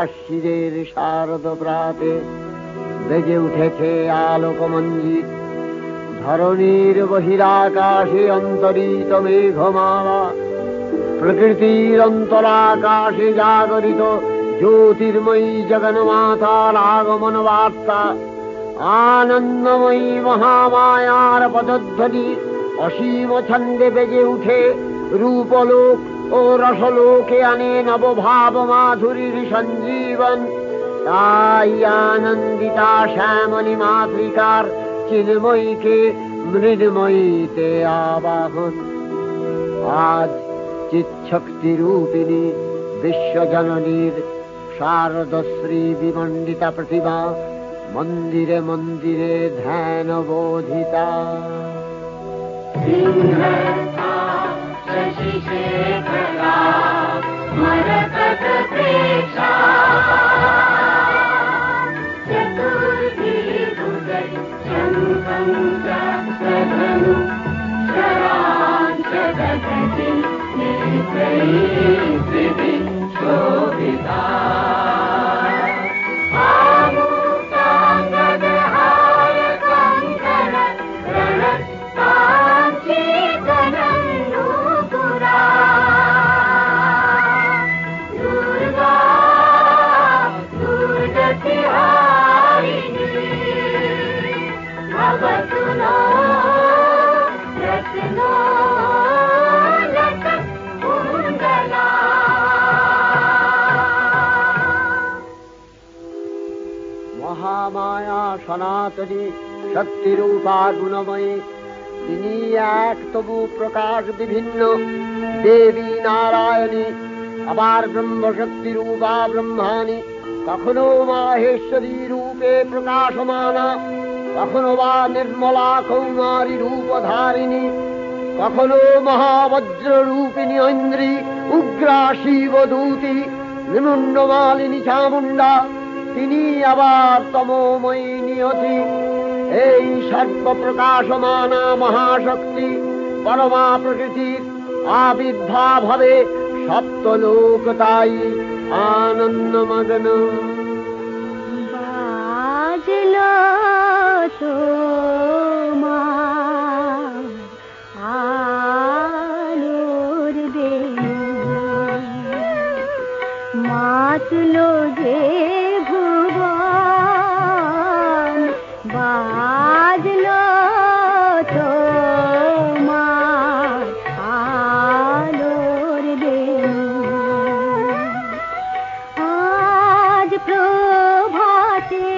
আশ্বিরের শারদ প্রাতে বেজে উঠেছে আলোক মঞ্জিত, ধরণীর বহিরাকাশে অন্তরিত মেঘমালা, প্রকৃতির অন্তরাকাশে জাগরিত জ্যোতির্ময়ী জগন্মাতার আগমন বার্তা, আনন্দময়ী মহামায়ার পদধ্বনি অসীম ছন্দে বেজে উঠে রূপলোক ও রসলোকে আনে নবভাব মাধুরীর সঞ্জীবন। তাই আনন্দিতা শ্যামলী মাতৃকার চিন্ময়ীকে মৃন্ময়ীতে আবাহন। আজ চিৎশক্তি রূপিণী বিশ্বজননীর শারদশ্রী বিমণ্ডিতা প্রতিমা মন্দিরে মন্দিরে ধ্যান বোধিতা। মহামায়া সনাতনী শক্তিরূপা গুণময়ী, তিনি এক তবু প্রকাশ বিভিন্ন দেবী নারায়ণী, আবার ব্রহ্মশক্তি রূপা ব্রহ্মাণী, কখনো মাহেশ্বরী রূপে প্রকাশমানা, কখনো বা নির্মলা কৌমারী রূপধারিণী, কখনো মহাবজ্র রূপিণী ঐন্দ্রী, উগ্রা শিবদূতি, নিমুণ্ডমালিনী চামুণ্ডা, তিনি আবার তমোময়ী নিয়তি। এই সর্বপ্রকাশমানা মহাশক্তি পরমা প্রকৃতির আবির্ভাব হবে সপ্তলোক, তাই আনন্দমগ্ন। বাজলো তোমার আলোর বেণু, মাতলো যে ভুবন, বাজলো তোমার আলোর বেণু। আজ প্রভাতে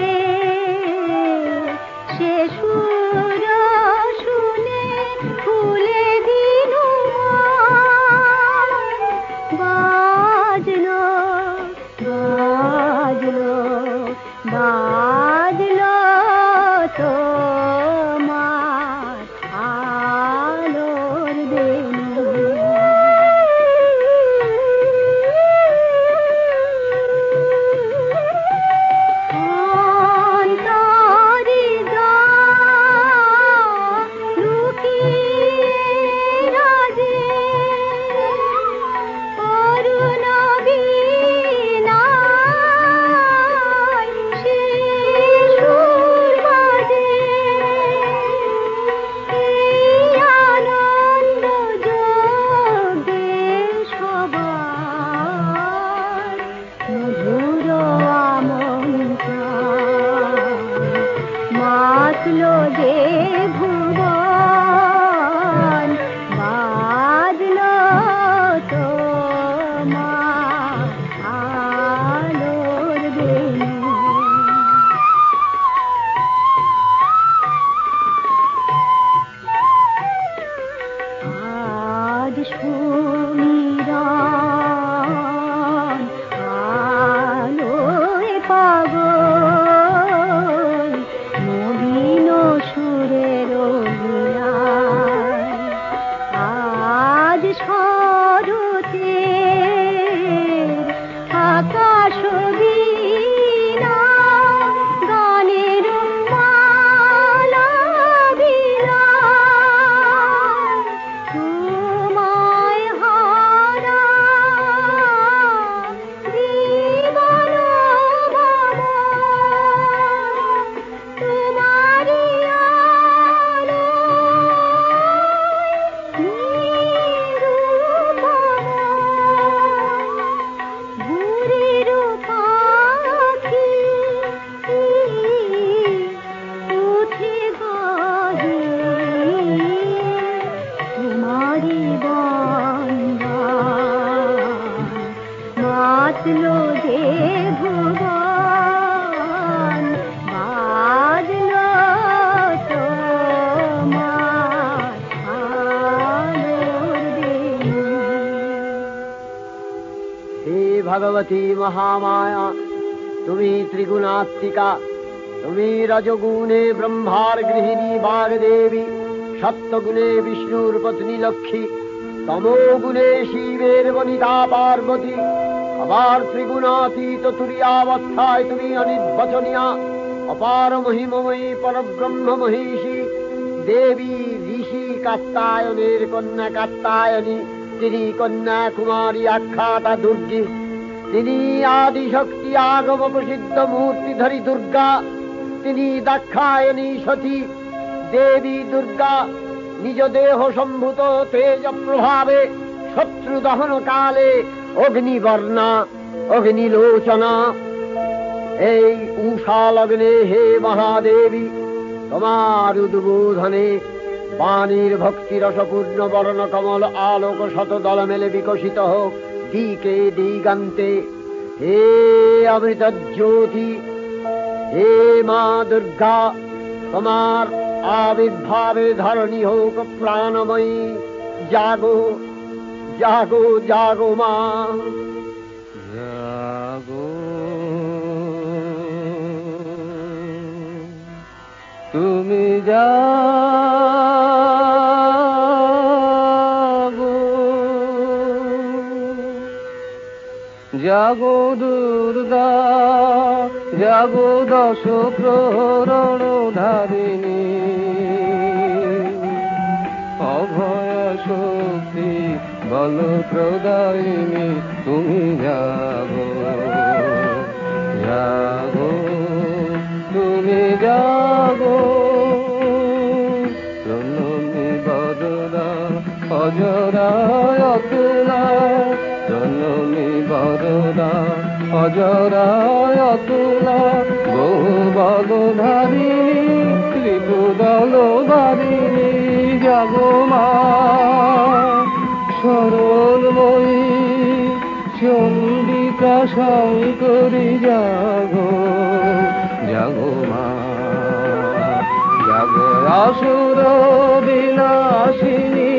সে সুর শুনে ফুলে দিনু বাজলো বাজলো বাজলো তোমার আলোর বেণু। অন্তরে লুকিয়ে রাজে অরুণ বীণায় সে ভগবতী মহামায়া, তুমি ত্রিগুণাত্মিকা। তুমি রজগুণে ব্রহ্মার গৃহিণী বাগদেবী, সত্যগুণে বিষ্ণুর পত্নী লক্ষ্মী, তমোগুণে শিবের বনিতা পার্বতী, আবার ত্রিগুণাতীত তুরীয়াবস্থায় তুমি অনির্বচনীয়া, অপার মহিমময়ী পরব্রহ্ম মহিষী দেবী, ঋষি কাত্তায়নের কন্যা কাত্তায়নী। তিনি কন্যা কুমারী আখ্যাতা দুর্গী। তিনি আদিশক্তি আগম প্রসিদ্ধ মূর্তিধরী দুর্গা। তিনি দাক্ষায়ণী সতী দেবী দুর্গা। নিজ দেহ সম্ভূত তেজ প্রভাবে শত্রু দহন কালে অগ্নিবর্ণা অগ্নিলোচনা। এই উষা লগ্নে হে মহাদেবী, তোমার উদ্বোধনে বাণীর ভক্তি রসপূর্ণ বর্ণ কমল আলোক শত দল মেলে বিকশিত হোক দিকে দিগান্তে। হে অমৃত জ্যোতি, হে মা দুর্গা, তোমার আবির্ভাবে ধরণী হোক প্রাণময়ী। জাগো জাগো জাগো মা, জাগো তুমি জাগো, জাগো দুর্গা, জাগো দশ প্রহরণ ধারিণী, অভয় শক্তি বল প্রদায়িনী। তুমি জাগো জাগো, তুমি জাগো, প্রণমী বরদা অজরায় অতুলা, প্রণমী বরদা অজরায় অতুলা। বহু বল ধারিণী ত্রিপুদল বারিণী, জাগো মা সরলময়ী চণ্ডিকা শঙ্করী। জাগো জাগো মা, জাগো আসুর বিনাশিনী।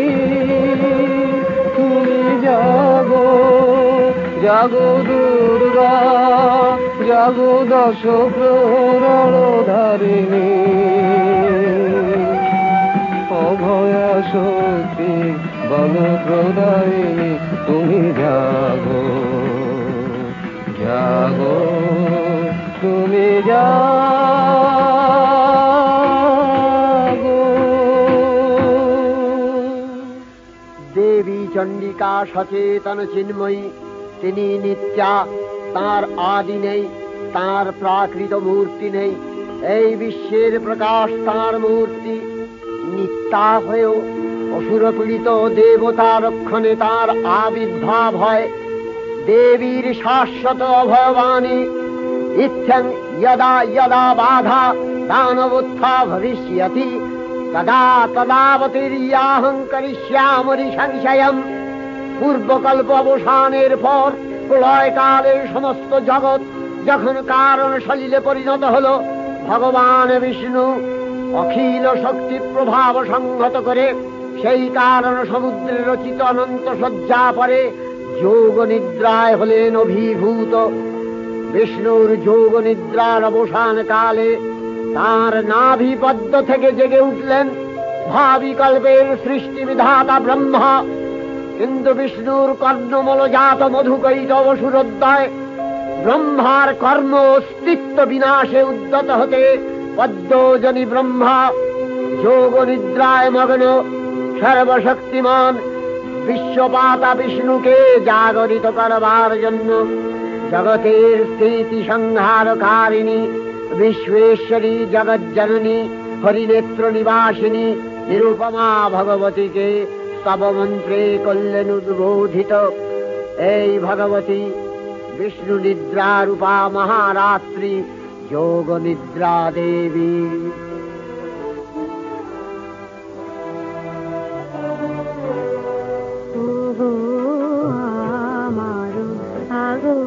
তুমি জাগো জাগো দুর্গা, জাগো দশ প্রহরণ ধারিণী, অভয় শক্তি বল প্রদায়িনী। তুমি জাগো জাগো, তুমি জাগো। দেবী চণ্ডিকা সচেতন চিন্ময়ী, তিনি নিত্যা। তার আদি নেই, তার প্রাকৃত মূর্তি নেই। এই বিশ্বের প্রকাশ তার মূর্তি। নিত্যা হয়েও অসুরপীড়িত দেবতা রক্ষণে তার আবির্ভাব হয়। দেবীর শাশ্বত অভয়বাণী, ইত্যং যদা যদা বাধা দানবোত্থা ভবিষ্যতি, তদা তদাবতীর্যাহং করিষ্যামি সংশয়ম। পূর্বকল্প অবসানের পর প্রলয়কালের সমস্ত জগৎ যখন কারণ সলিলে পরিণত হল, ভগবান বিষ্ণু অখিল শক্তি প্রভাব সংহত করে সেই কারণ সমুদ্রে রচিত অনন্ত শয্যা পরে যোগ নিদ্রায় হলেন অভিভূত। বিষ্ণুর যোগ নিদ্রার অবসান কালে তাঁর নাভিপদ্ম থেকে জেগে উঠলেন ভাবিকল্পের সৃষ্টি বিধাতা ব্রহ্মা। কিন্তু বিষ্ণুর কর্ণমলজাত মধুকৈত অসুরোদ্দয় ব্রহ্মার কর্ম অস্তিত্ব বিনাশে উদ্যত হতে পদ্মজনী ব্রহ্মা যোগ নিদ্রায় মগ্ন সর্বশক্তিমান বিশ্বপাতা বিষ্ণুকে জাগরিত করবার জন্য জগতের স্থিতি সংহারকারিণী বিশ্বেশ্বরী জগজ্জননী হরিনেত্র নিবাসিনী নিরুপমা ভগবতীকে স্তবমন্ত্রে করলেন উদ্বোধিত। এই ভগবতী বিষ্ণু নিদ্রা রূপা মহারাত্রি যোগ নিদ্রা দেবী। জাগো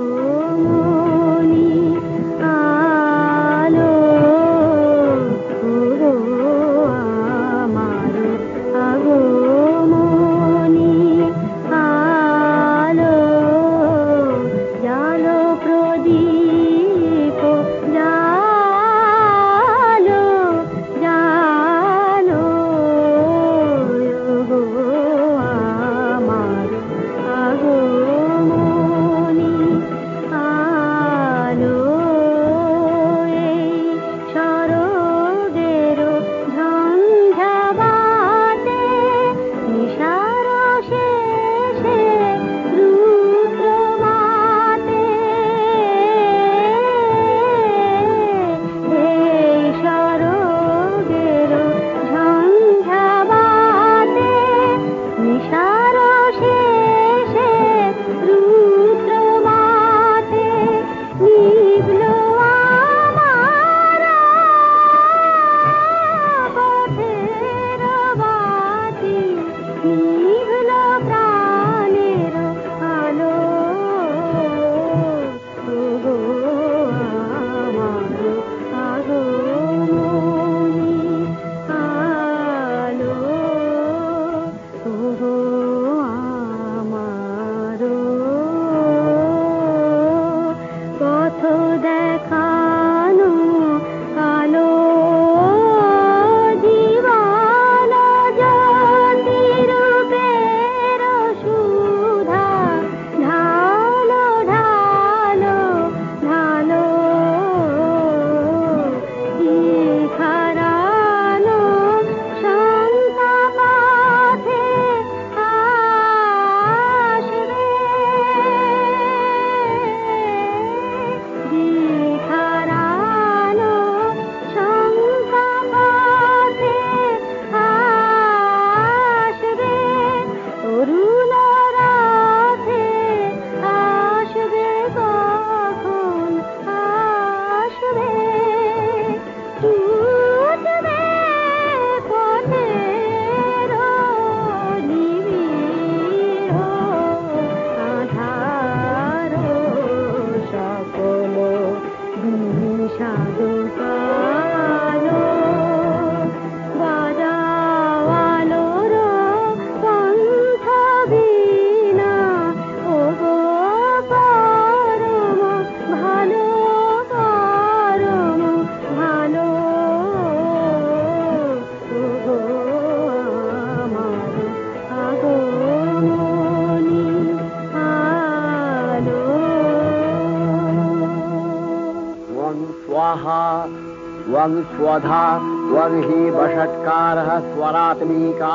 त्वं स्वधा त्वं हि वषट्कारः स्वरात्मिका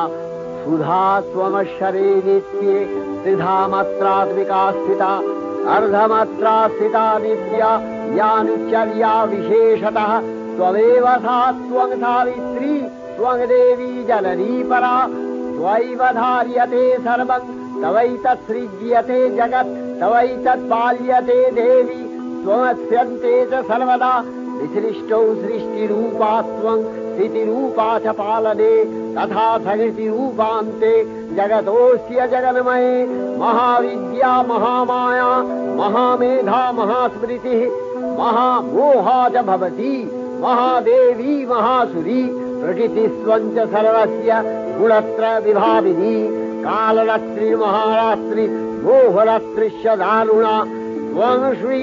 सुधा त्वमक्षरे नित्ये त्रिधा मात्रात्मिका स्थिता अर्धमात्रा स्थिता नित्या यानुचर्या विशेषतः त्वमेव सा त्वं सावित्री त्वं देवी जननी परा त्वयैव धार्यते सर्वं तवैतत्सृज्यते जगत् तवैतत्पाल्यते देवी त्वमस्यन्ते च सर्वदा विसृष्टौ सृष्टिरूपा त्वं स्थितिरूपा च पालने तथा सकृतिरूपान्ते जगतोऽस्य जगन्मये महाविद्या महामाया महामेधा महास्मृतिः महामोहा च भवति महादेवी महासुरी प्रकृतिस्त्वं च सर्वस्य गुणत्रय विभाविनी कालरात्रि महारात्रि मोहरात्रिश्च दारुणा त्वं श्री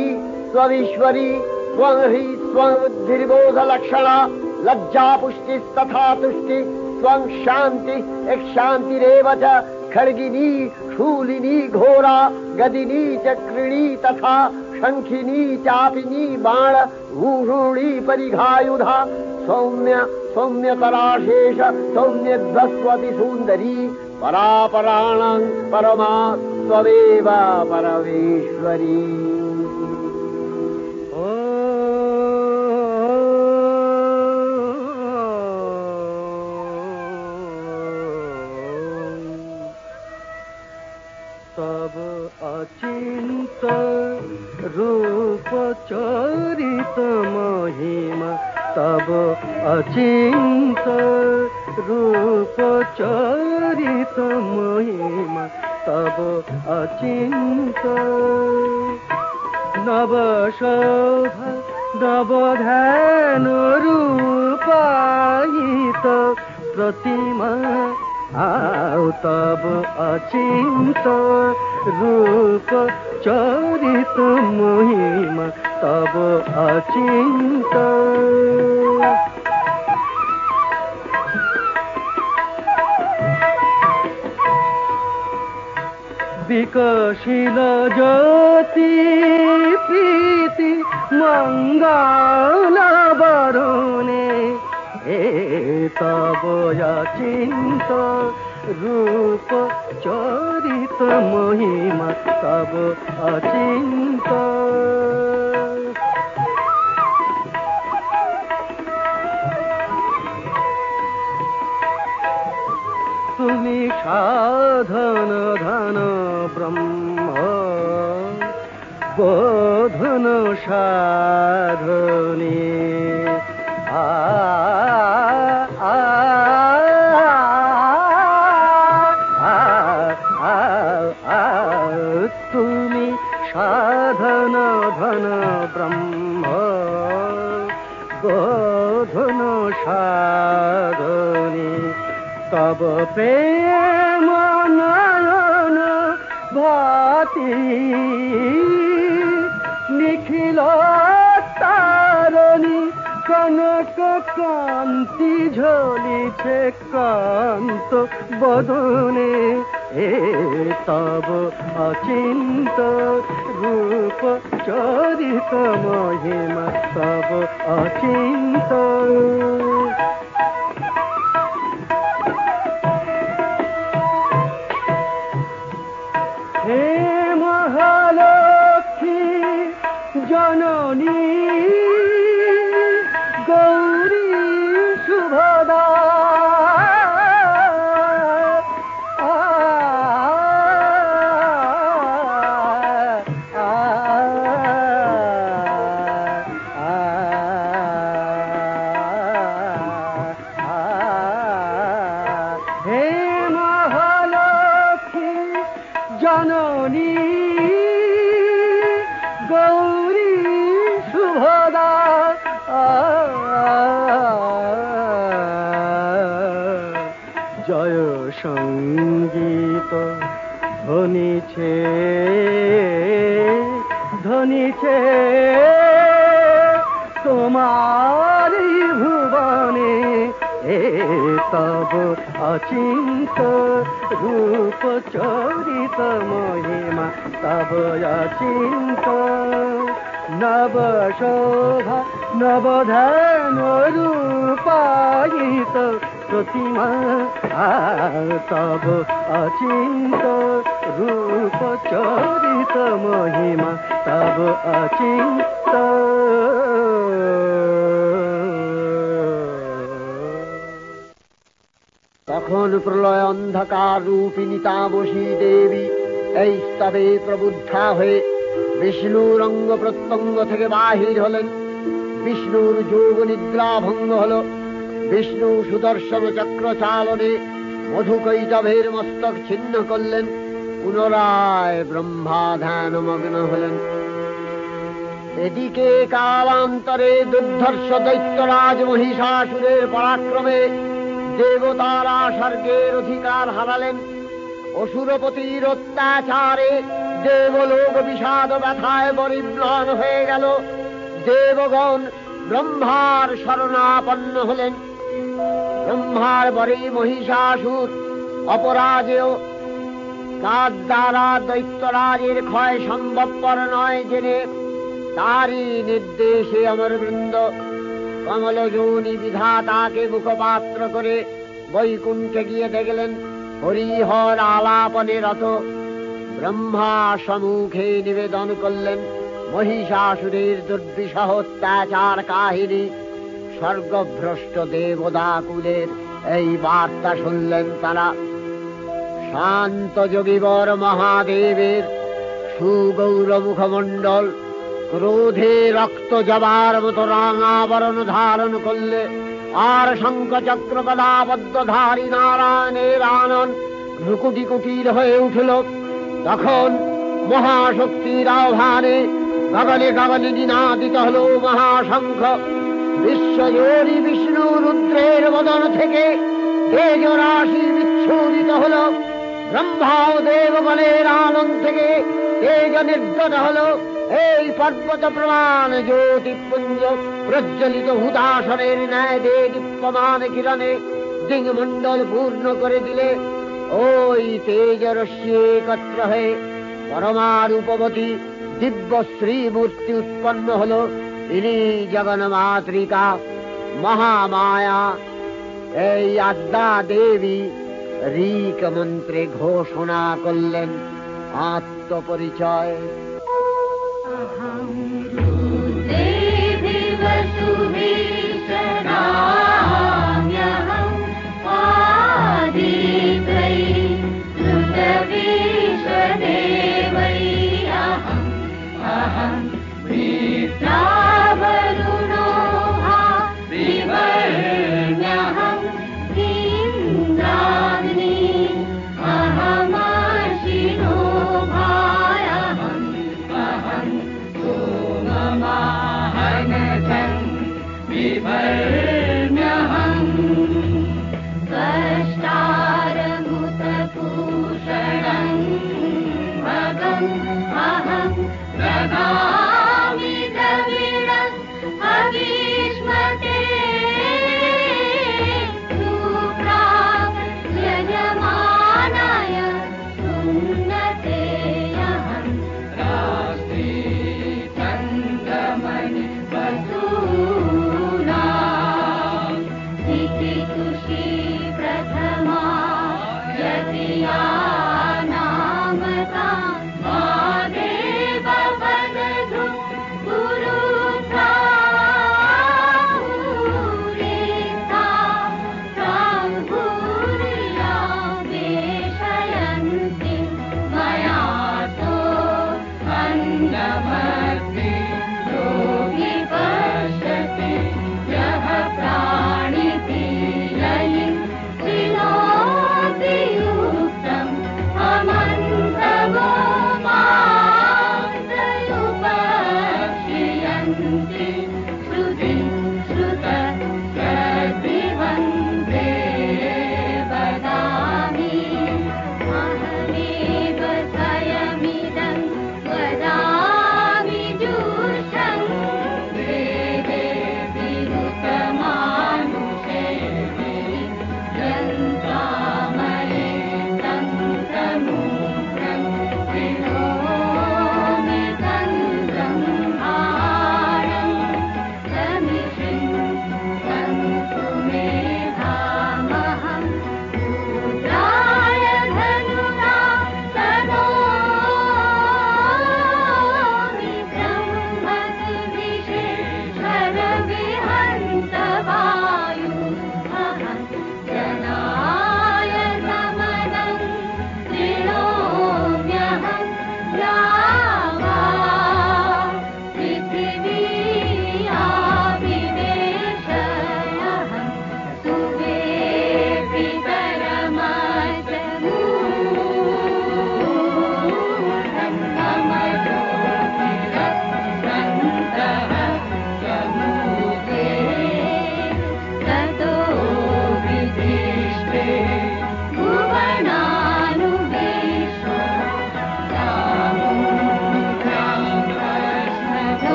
त्वमीश्वरी त्वं ह्री त्वं बुद्धिर्बोधलक्षणा लज्जा पुष्टिस्तथा तुष्टि त्वं शान्ति शान्तिरेव च खड्गिनी शूलिनी घोरा गदिनी चक्रिणी तथा शङ्खिनी चापिनी बाण भूषुणी परिघायुधा सौम्य सौम्यतराशेष सौम्यध्वस्वति सुन्दरी परापराणां परमा त्वमेव परमेश्वरी। तब अचिंत रूप चरित महिमा तब अचिंत रूप चरित महिमा तब अचिंत नव शोभा नव ध्यान रूपायित प्रतिमा आओ तब अचिंत रूप चरित महिमा तब अचिंत विकसिल ज्योति प्रीति मंगल वरुणे तब अचिंत रूप चरित महिमा तब अचिंत तुमी साधन धन ब्रह्म बोधन साधने तुमी साधन धन ब्रह्म बोधन साधने तब प्रेम नयन भाति निखिल तारणी कनक कांति झलिছে कांत बदने तब अचिंत रूप चरित महिमा तब अचिंत हे महालक्ष्मी जननी गौरी शुभदा हे महालक्ष्मी जननी गौरी शुभदा जय संगीत ध्वनिছে ধ্বনিছে তোমারি ভুবনে तब अचिंत रूप चरित महिमा तब अचिंत নব শোভা নবধান রূপায়িত প্রতিমা তব অচিন্ত রূপ চরিত মহিমা তব অচিন্ত তখন প্রলয় অন্ধকার রূপিণী তামসী দেবী এই স্তবে প্রবুদ্ধা হয়ে বিষ্ণুর অঙ্গ প্রত্যঙ্গ থেকে বাহির হলেন। বিষ্ণুর যোগ নিদ্রা ভঙ্গ হল। বিষ্ণু সুদর্শন চক্র চালনে মধুকৈটভের মস্তক ছিন্ন করলেন। পুনরায় ব্রহ্মা ধ্যানমগ্ন হলেন। এদিকে কালান্তরে দুর্ধর্ষ দৈত্যরাজ মহিষাসুরের পরাক্রমে দেবতারা স্বর্গের অধিকার হারালেন। অসুরপতির অত্যাচারে দেবলোক বিষাদ ব্যথায় পরিম্লান হয়ে গেল। দেবগণ ব্রহ্মার শরণাপন্ন হলেন। ব্রহ্মার পরে মহিষাসুর অপরাজেয়, তার দ্বারা দৈত্যরাজের ক্ষয় সম্ভবপর নয় জেনে তারই নির্দেশে অমরবৃন্দ কমলযোনি বিধাতাকে মুখপাত্র করে বৈকুণ্ঠে গিয়ে দেখলেন হরিহর আলাপনে রত। ব্রহ্মা সম্মুখে নিবেদন করলেন মহিষাসুরের দুর্বিষহ অত্যাচার কাহিনী। স্বর্গভ্রষ্ট দেবদাকুলের এই বার্তা শুনলেন তারা। শান্ত যোগীবর মহাদেবের সুগৌর মুখমণ্ডল ক্রোধে রক্ত জবার মতো রাঙাবরণ ধারণ করলে, আর শঙ্খ চক্র গদাবদ্ধধারী নারায়ণের আনন ভ্রুকুটি কুটির হয়ে উঠল। তখন মহাশক্তির আহ্বানে গগনে গগনে নিনাদিত হল মহাশঙ্খ। বিশ্বজোরী বিষ্ণু রুদ্রের বদন থেকে তেজ রাশি বিচ্ছুরিত হল। ব্রহ্মা ও দেবগণের আনন থেকে তেজ নির্গত হল। এই পর্বত প্রমাণ জ্যোতিপুঞ্জ প্রজ্বলিত হুদাসনের ন্যায় দীপ্যমান কিরণে দিংমণ্ডল পূর্ণ করে দিলে ওই তেজ রশ্মি একত্র হয়ে পরমারূপবতী দিব্য শ্রীমূর্তি উৎপন্ন হল। ইনি জগন্মাতৃকা মহামায়া। এই আদ্যা দেবী ঋক মন্ত্রে ঘোষণা করলেন আত্মপরিচয়।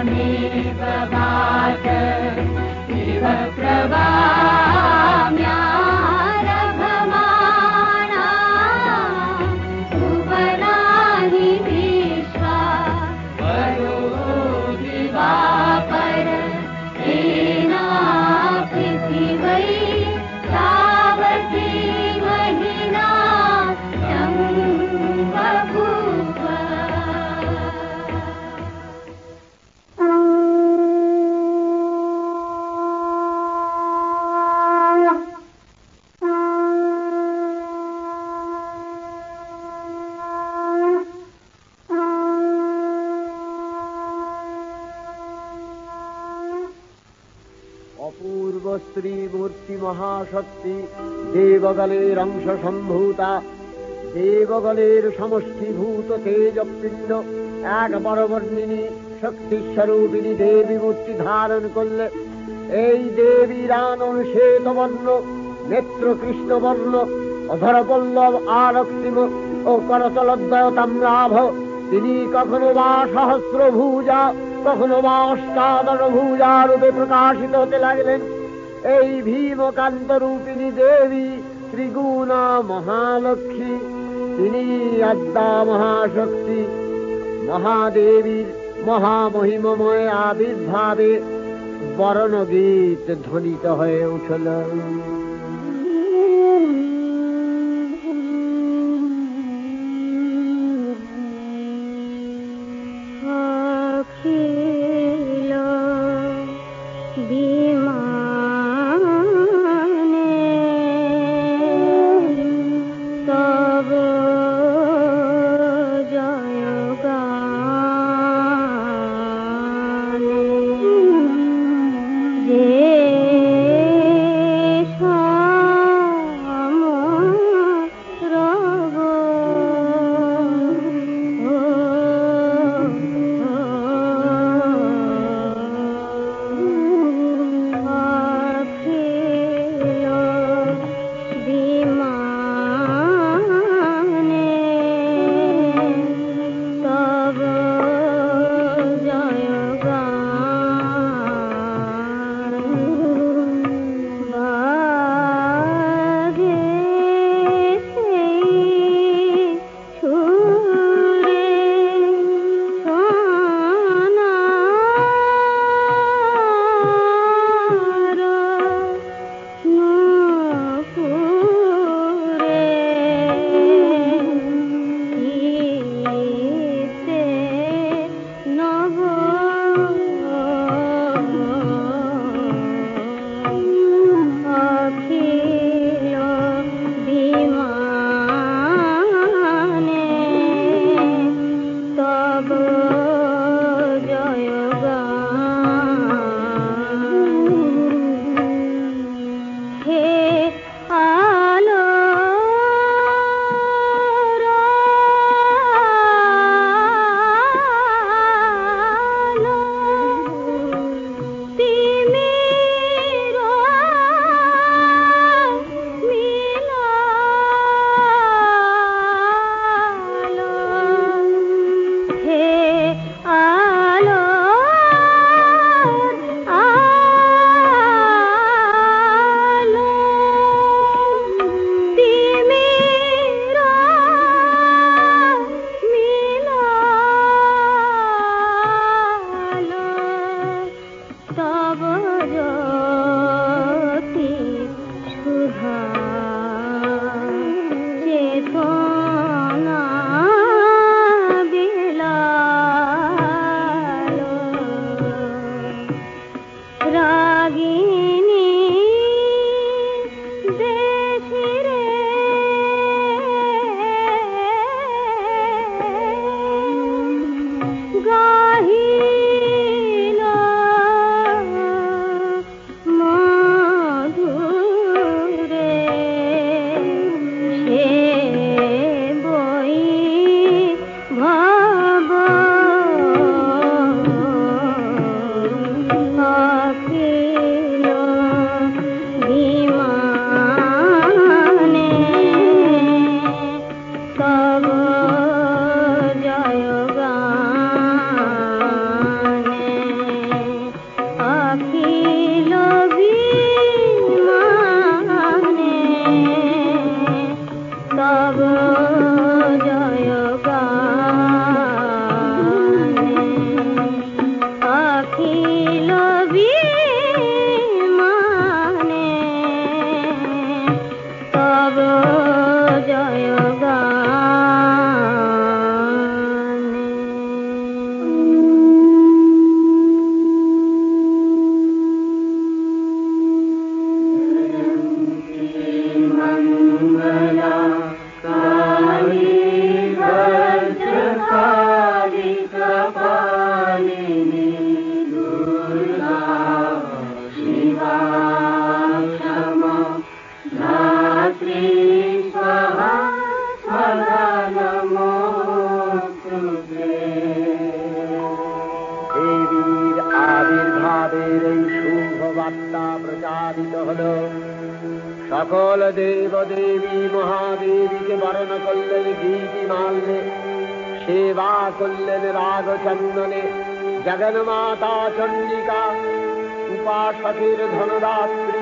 त्वमेव वाच इव प्रवाम्यारभमाणा भुवनानि विश्वा वरो दिवाकर सेना पृथिवै तावती महिना बभूव। অপূর্ব শ্রীমূর্তি মহাশক্তি দেবগলের অংশ সম্ভূতা, দেবগলের সমষ্টিভূত তেজপিণ্ড এক বরবর্ণিনী শক্তিস্বরূপিণী দেবী মূর্তি ধারণ করলে এই দেবীর আনন শ্বেতবর্ণ, নেত্র কৃষ্ণবর্ণ, অধরপল্লব আরক্তিম ও করতলদ্বয় তাম্রাভ। তিনি কখনো বা সহস্রভুজা, কখনো বা অষ্টাদশভুজা রূপে প্রকাশিত হতে লাগলেন। এই ভীমকান্ত রূপিণী দেবী ত্রিগুণা মহালক্ষ্মী, তিনি আদ্যা মহাশক্তি। মহাদেবীর মহামহিমময় আবির্ভাবে বরণগীত ধ্বনিত হয়ে উঠল। যে আবির্ভাবের এই শুভ বার্তা প্রচারিত হল। সকল দেব দেবী মহাদেবীকে বরণ করলেন গীতিমাল্যে, সেবা করলেন রাগ চন্দনে। জগন্মাতা চণ্ডিকা, উপাসকের ধনদাত্রী,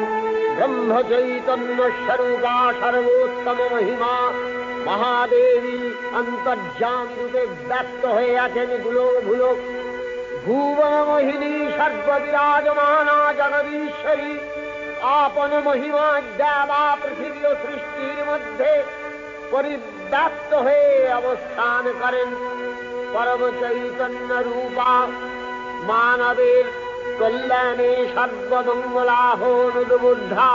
ব্রহ্ম চৈতন্য স্বরূপা, সর্বোত্তম মহিমা মহাদেবী অন্তর্যামী রূপে ব্যক্ত হয়ে আছেন গুলো ভুলো। ভুবন মোহিনী সর্ববিরাজমানা জগদীশ্বরী আপন মহিমা দেবা পৃথিবী ও সৃষ্টির মধ্যে পরিব্যাপ্ত হয়ে অবস্থান করেন। পরম চৈতন্য রূপা মানবের কল্যাণে সর্বমঙ্গলাহনুদ্বুদ্ধা।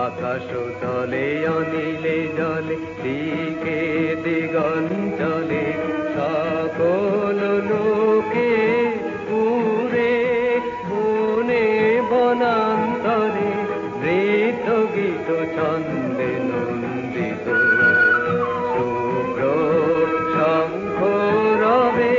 আকাশ তলে অনিলে জলে দিকে দিগঞ্চলে সকল লোকে পুরে বনে বনান্তরে নৃত্য গীত ছন্দে নন্দিত শুভ্র শঙ্খ রবে।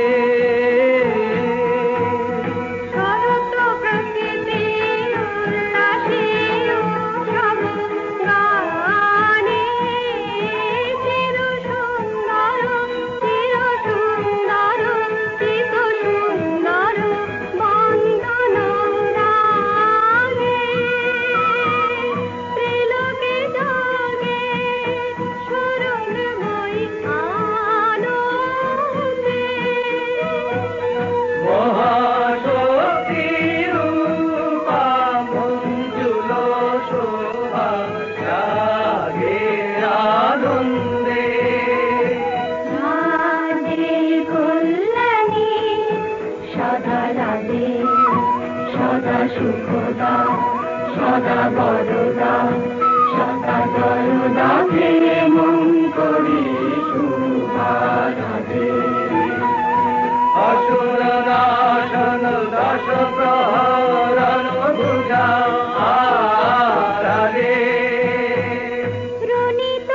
সুখদা সদা বরদা সদা জয়দা মন করি শুভারাধে। অসুর নাশন দশ প্রহরণ ভুজা আরাধে। রুনিত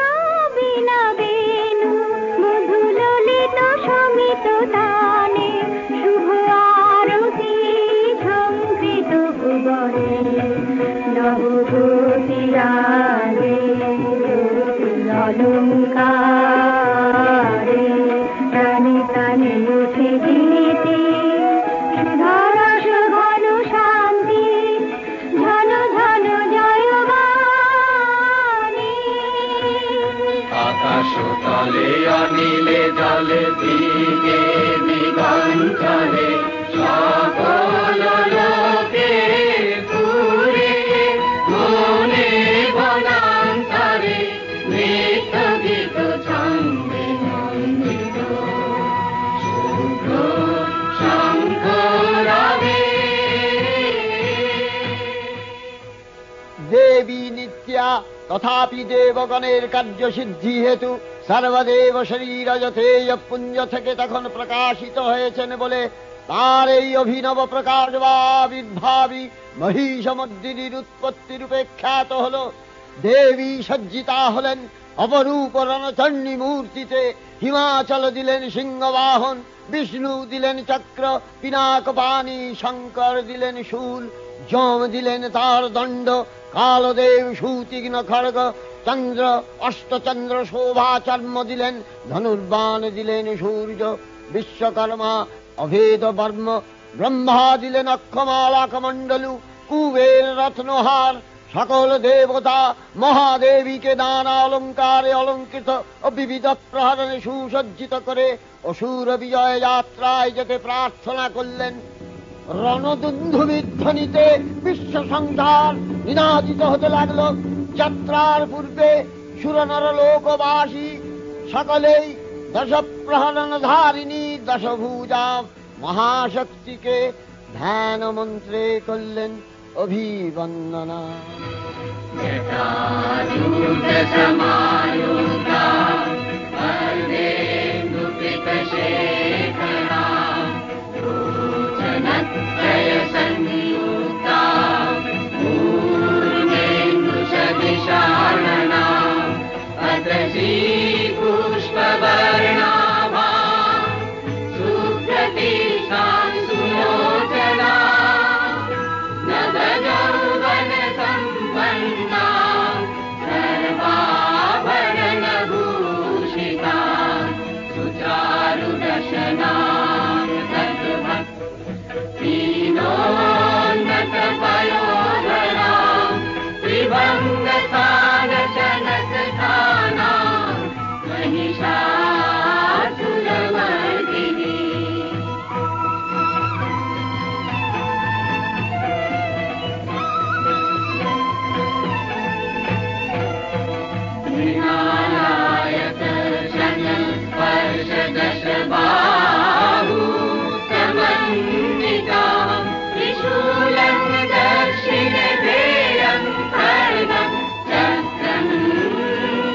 বিনা বেণু মধুললিত সমিত তানে শুভ আরতি ঝঙ্কৃত ভুবনে নবজ্যোতিরাগে অলঙ্কারে প্রাণে প্রাণে উঠে গীতি সুধারস ঘন শান্তি ঘন ঘন জয়বাণী। আকাশ তলে অনিলে জলে দিকে দিগঞ্চলে সকল লোকে পুরে মনে বনান্তরে নৃত্য গীত ছন্দে নন্দিত শুভ্র শঙ্খ রবে। দেবী নিত্যা তথাপি দেবগণের কার্যসিদ্ধি হেতু সর্বদেব শরীর যথেয় পুঞ্জ থেকে তখন প্রকাশিত হয়েছেন বলে তার এই অভিনব প্রকাশ বা আবির্ভাবী মহিষমর্দিনীর উৎপত্তি রূপে খ্যাত হল। দেবী সজ্জিতা হলেন অপরূপ রণচণ্ডী মূর্তিতে। হিমাচল দিলেন সিংহবাহন, বিষ্ণু দিলেন চক্র পিনাক পানি, শঙ্কর দিলেন শূল, যম দিলেন তার দণ্ড, কালদেব সুতীক্ষ্ণ খড়গ, চন্দ্র অষ্টচন্দ্র শোভা চর্ম দিলেন, ধনুর্বাণ দিলেন সূর্য, বিশ্বকর্মা অভেদ বর্ম, ব্রহ্মা দিলেন অক্ষমালা কমণ্ডলু, কুবের রত্নহার। সকল দেবতা মহাদেবীকে নানা অলঙ্কারে অলঙ্কৃত ও বিবিধ প্রহরণে সুসজ্জিত করে অসুর বিজয় যাত্রায় যেতে প্রার্থনা করলেন। রণদুন্ধুবিধ্বনিতে বিশ্ব সংসার নিনাদিত হতে লাগল। যাত্রার পূর্বে সুরনর লোকবাসী সকলেই দশ প্রহরণ ধারিণী দশভুজা মহাশক্তিকে ধ্যান মন্ত্রে করলেন অভিবন্দনা। সমায় तुलसी पुष्पवर्णाभा सुप्रतिष्ठां सुलोचना नवयौवनसम्पन्ना सर्वाभरणभूषिता सुचारुदशना दीनोन्नतपयोधरा त्रिभङ्गसानशनसधाना महिषासुरमर्दिनी मृणालायत शनस्पर्शदशबाहु समन्विता त्रिशूलं दक्षिणधेयं खड्गं चक्रं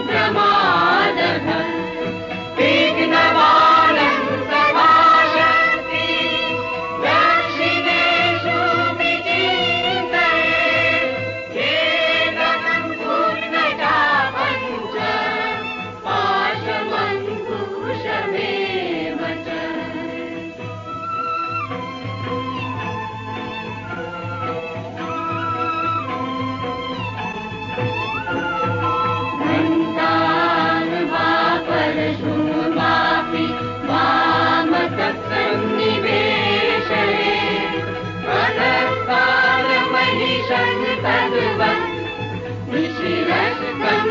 प्रमादः विघ्नवालं सभाशक्ति दक्षिणेषु विचिन्तये केवलं पूर्णता पञ्च पाशमङ्कुशमेव च परशुमापि वामतत्सन्निवेशये पदकालमहिषं तद्वत् निशिरस्तं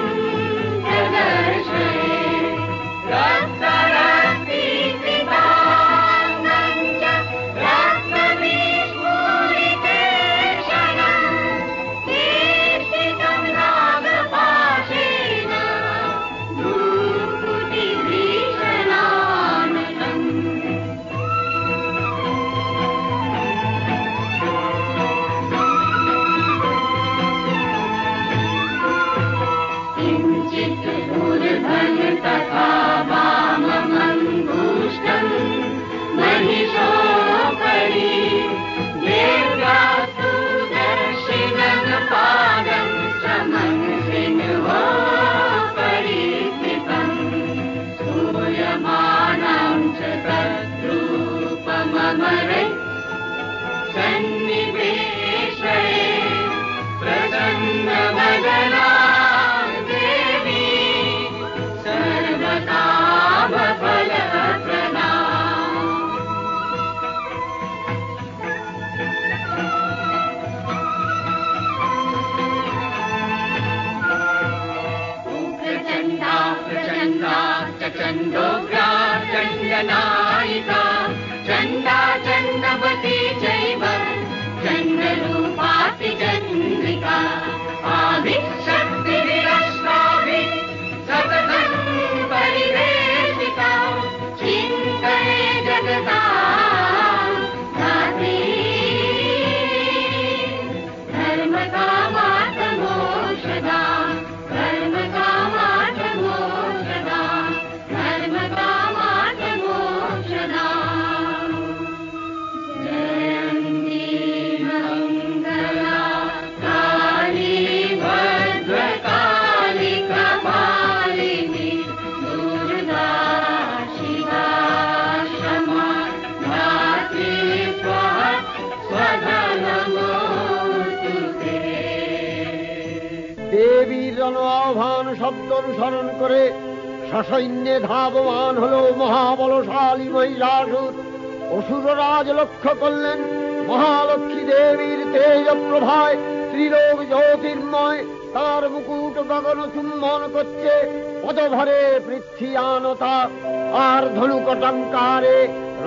प्रदर्शये रक्तरक्तीकृताङ्गं च रक्तविस्फुरितेक्षणं दीक्षितं नागपाशेन भूकुटिभीषणानकम् किञ्चित् ऊर्ध्वं तथा वाममङ्गुष्ठं महिषोपरि देव्यास्तु दक्षिणं पादं श्रमं सिंहोपरि स्थितम् स्तूयमानं च तद्रूपममरे सन्निवेशये प्रसन्नवदना देवी सर्वकामफलप्रदा उग्रचण्डा प्रचण्डा च चण्डोग्रा चण्डनायिका चण्डा चण्डवती चैव चण्डरूपाति चन्द्रिका आविशक्तिविरश्वाभिः सततं परिवेशिता चिन्तये जगता धात्री धर्मकामार्थमोक्षदा धर्मकामार्थमोक्षदा धर्मकामार्थमोक्षदा जयन्ती मङ्गला काली भद्रकाली कपालिनी दुर्गा शिवा क्षमा धात्री स्वाहा स्वधा नमोऽस्तु ते। দেবীর জন আহ্বান শব্দ অনুসরণ করে সসৈন্যে ধাবমান হল মহাবলশালী মহিষাসুর। অসুররাজ লক্ষ্য করলেন মহালক্ষ্মী দেবীর তেজ প্রভায় ত্রিলোক জ্যোতির্ময়, তার মুকুট গগন চুম্বন করছে, পদভরে পৃথ্বীয়ানতা আর ধনুকটঙ্কারে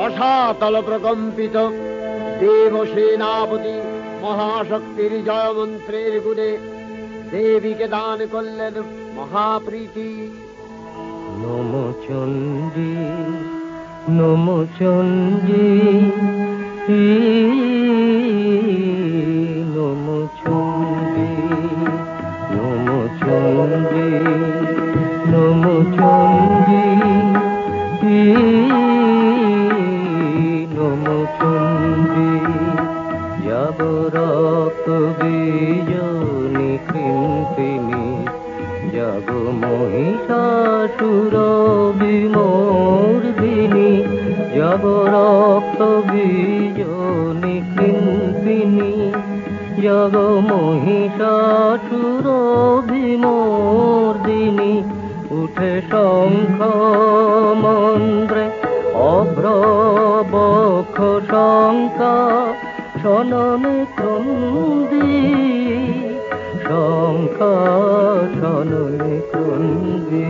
রসাতল প্রকম্পিত। দেবসেনাপতি মহাশক্তির জয়মন্ত্রের গুণে দেবীকে দান করলেন মহাপ্রীতি। নমো চণ্ডী নমো চণ্ডী নমো চণ্ডী নমো চণ্ডী নমো চণ্ডী নমো চণ্ডী যাব রক্ত বীজনী কৃন্তিনী যাব মহিষাসুর বিমর্দিনী যাব রক্ত বীজনি কৃন্তিনী জগ মহিষাসুর বিমর্দিনী উঠে শঙ্খ মন্দ্রে অভ্রবক্ষ শঙ্কা শননে ক্রন্দি শঙ্কা শননে ক্রন্দি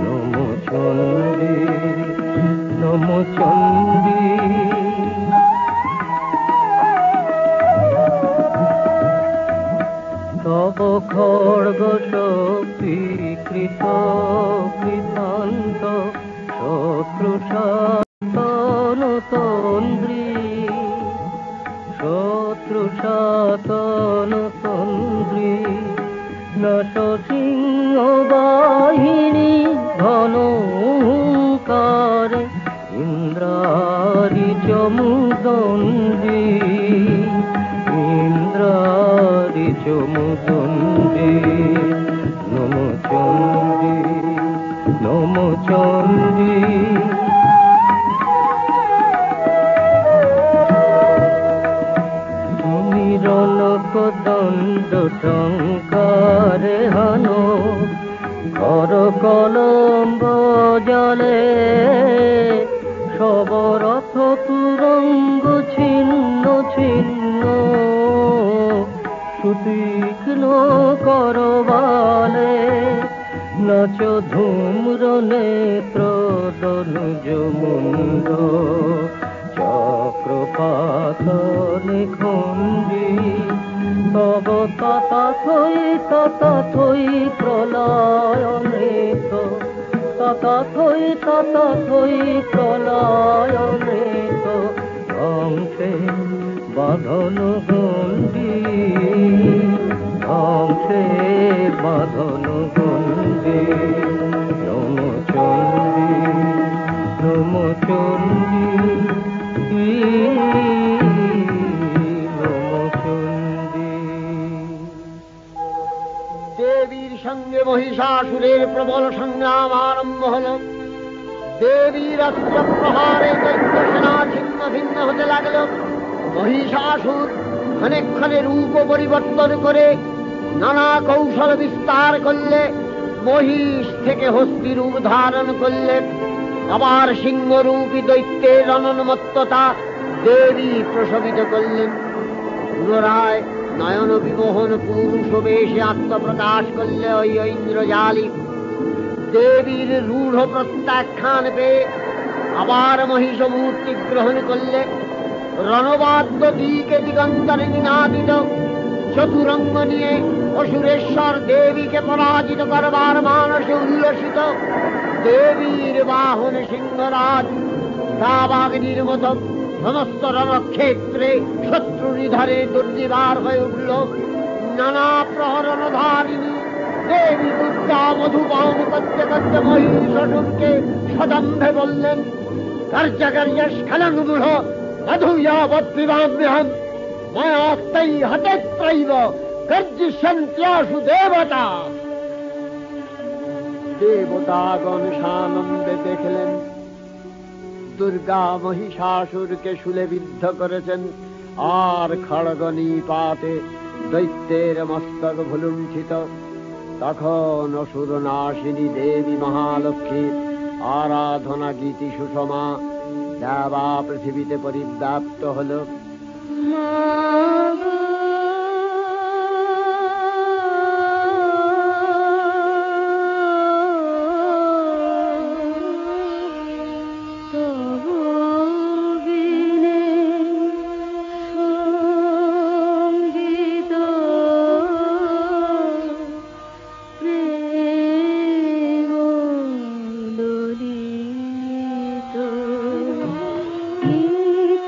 নম চণ্ডী নম চণ্ডী তব খড়গ শক্তিকৃত কৃতান্ত শত্রু শাতন তন্দ্রী শত্রু শাতন তন্দ্রী নট সিংহ বাহিনী ঘনকার ইন্দ্রারি চমুদণ্ডী ইন্দ্রারি চমুদণ্ডী নম চণ্ডী নম চণ্ডী সুমিরন কদণ্ড টঙ্কারে হানো কর কলম্ব জলে সবরথ তুরঙ্গ ছিন্ন ছিন্ন সুতীক্ষ্ণ করবালে নাচ ধূম্র নেত্র দনুজ মুন্ড চক্রপাতনে খণ্ডী তব তথাথই প্রলয়নেত তথাথই প্রলয়নেত ধ্বংসে বাঁধন গণ্ডী ধ্বংসে বাঁধন গণ্ডী নম চণ্ডী নম চণ্ডী নম চণ্ডী। দেবীর সঙ্গে মহিষাসুরের প্রবল সংগ্রাম আরম্ভ হল। দেবীর অস্ত্র প্রহারে দৈত্য সেনা ছিন্ন ভিন্ন হতে লাগল। মহিষাসুর ক্ষণে রূপ পরিবর্তন করে নানা কৌশল বিস্তার করলে, মহিষ থেকে হস্তি রূপ ধারণ করলে। আবার সিংহরূপী দৈত্যের রণন্মত্ততা দেবী প্রসবিত করলেন। পুনরায় নয়ন বিমোহন পুরুষ বেশে আত্মপ্রকাশ করলে ওই ইন্দ্রজালী। দেবীর রূঢ় প্রত্যাখ্যান পেয়ে আবার মহিষ মূর্তি গ্রহণ করলে। রণবাদ্য দিকে দিগন্তরে নিনাদিত চতুরঙ্গ নিয়ে অসুরেশ্বর দেবীকে পরাজিত করবার মানসে উল্লসিত। দেবীর বাহন সিংহরাজ দাবাগ্নির মতো সমস্ত রণক্ষেত্রে শত্রু নিধারে দুর্দিবার হয়ে উঠল। নানা প্রহরণধারিণী দেবী দুর্গা মধুপান করতে করতে মহিষাসুরকে সদম্ভে বললেন, কার্যকার্য স্খলনমূঢ় মধুয়াবদ্বিবাম্যহম মায়াত্তৈ হতেত্রৈব গর্জিষ্যন্ত্যাসু দেবতা। দেবতাগণ সানন্দে দেখলেন দুর্গা মহিষাসুরকে শূলে বিদ্ধ করেছেন, আর খড়গ নিপাতে দৈত্যের মস্তক ভুলুণ্ঠিত। তখন অসুর নাশিনী দেবী মহালক্ষ্মীর আরাধনা গীতি সুষমা দেবা পৃথিবীতে পরিব্যাপ্ত হল।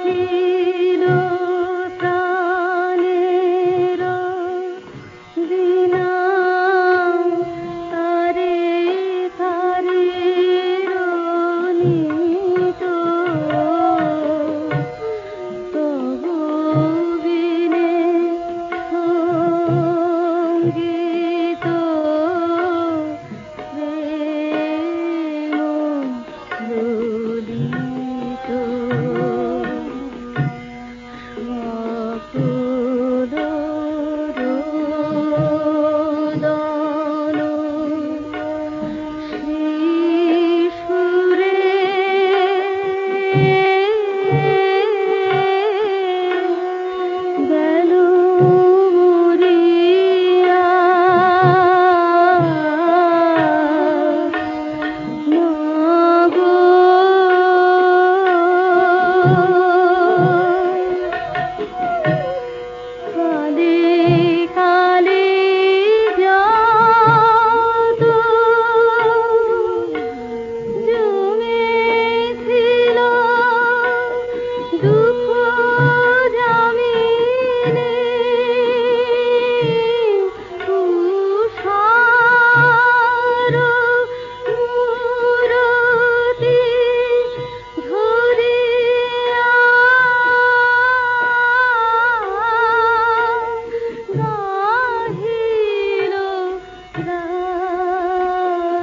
ছিল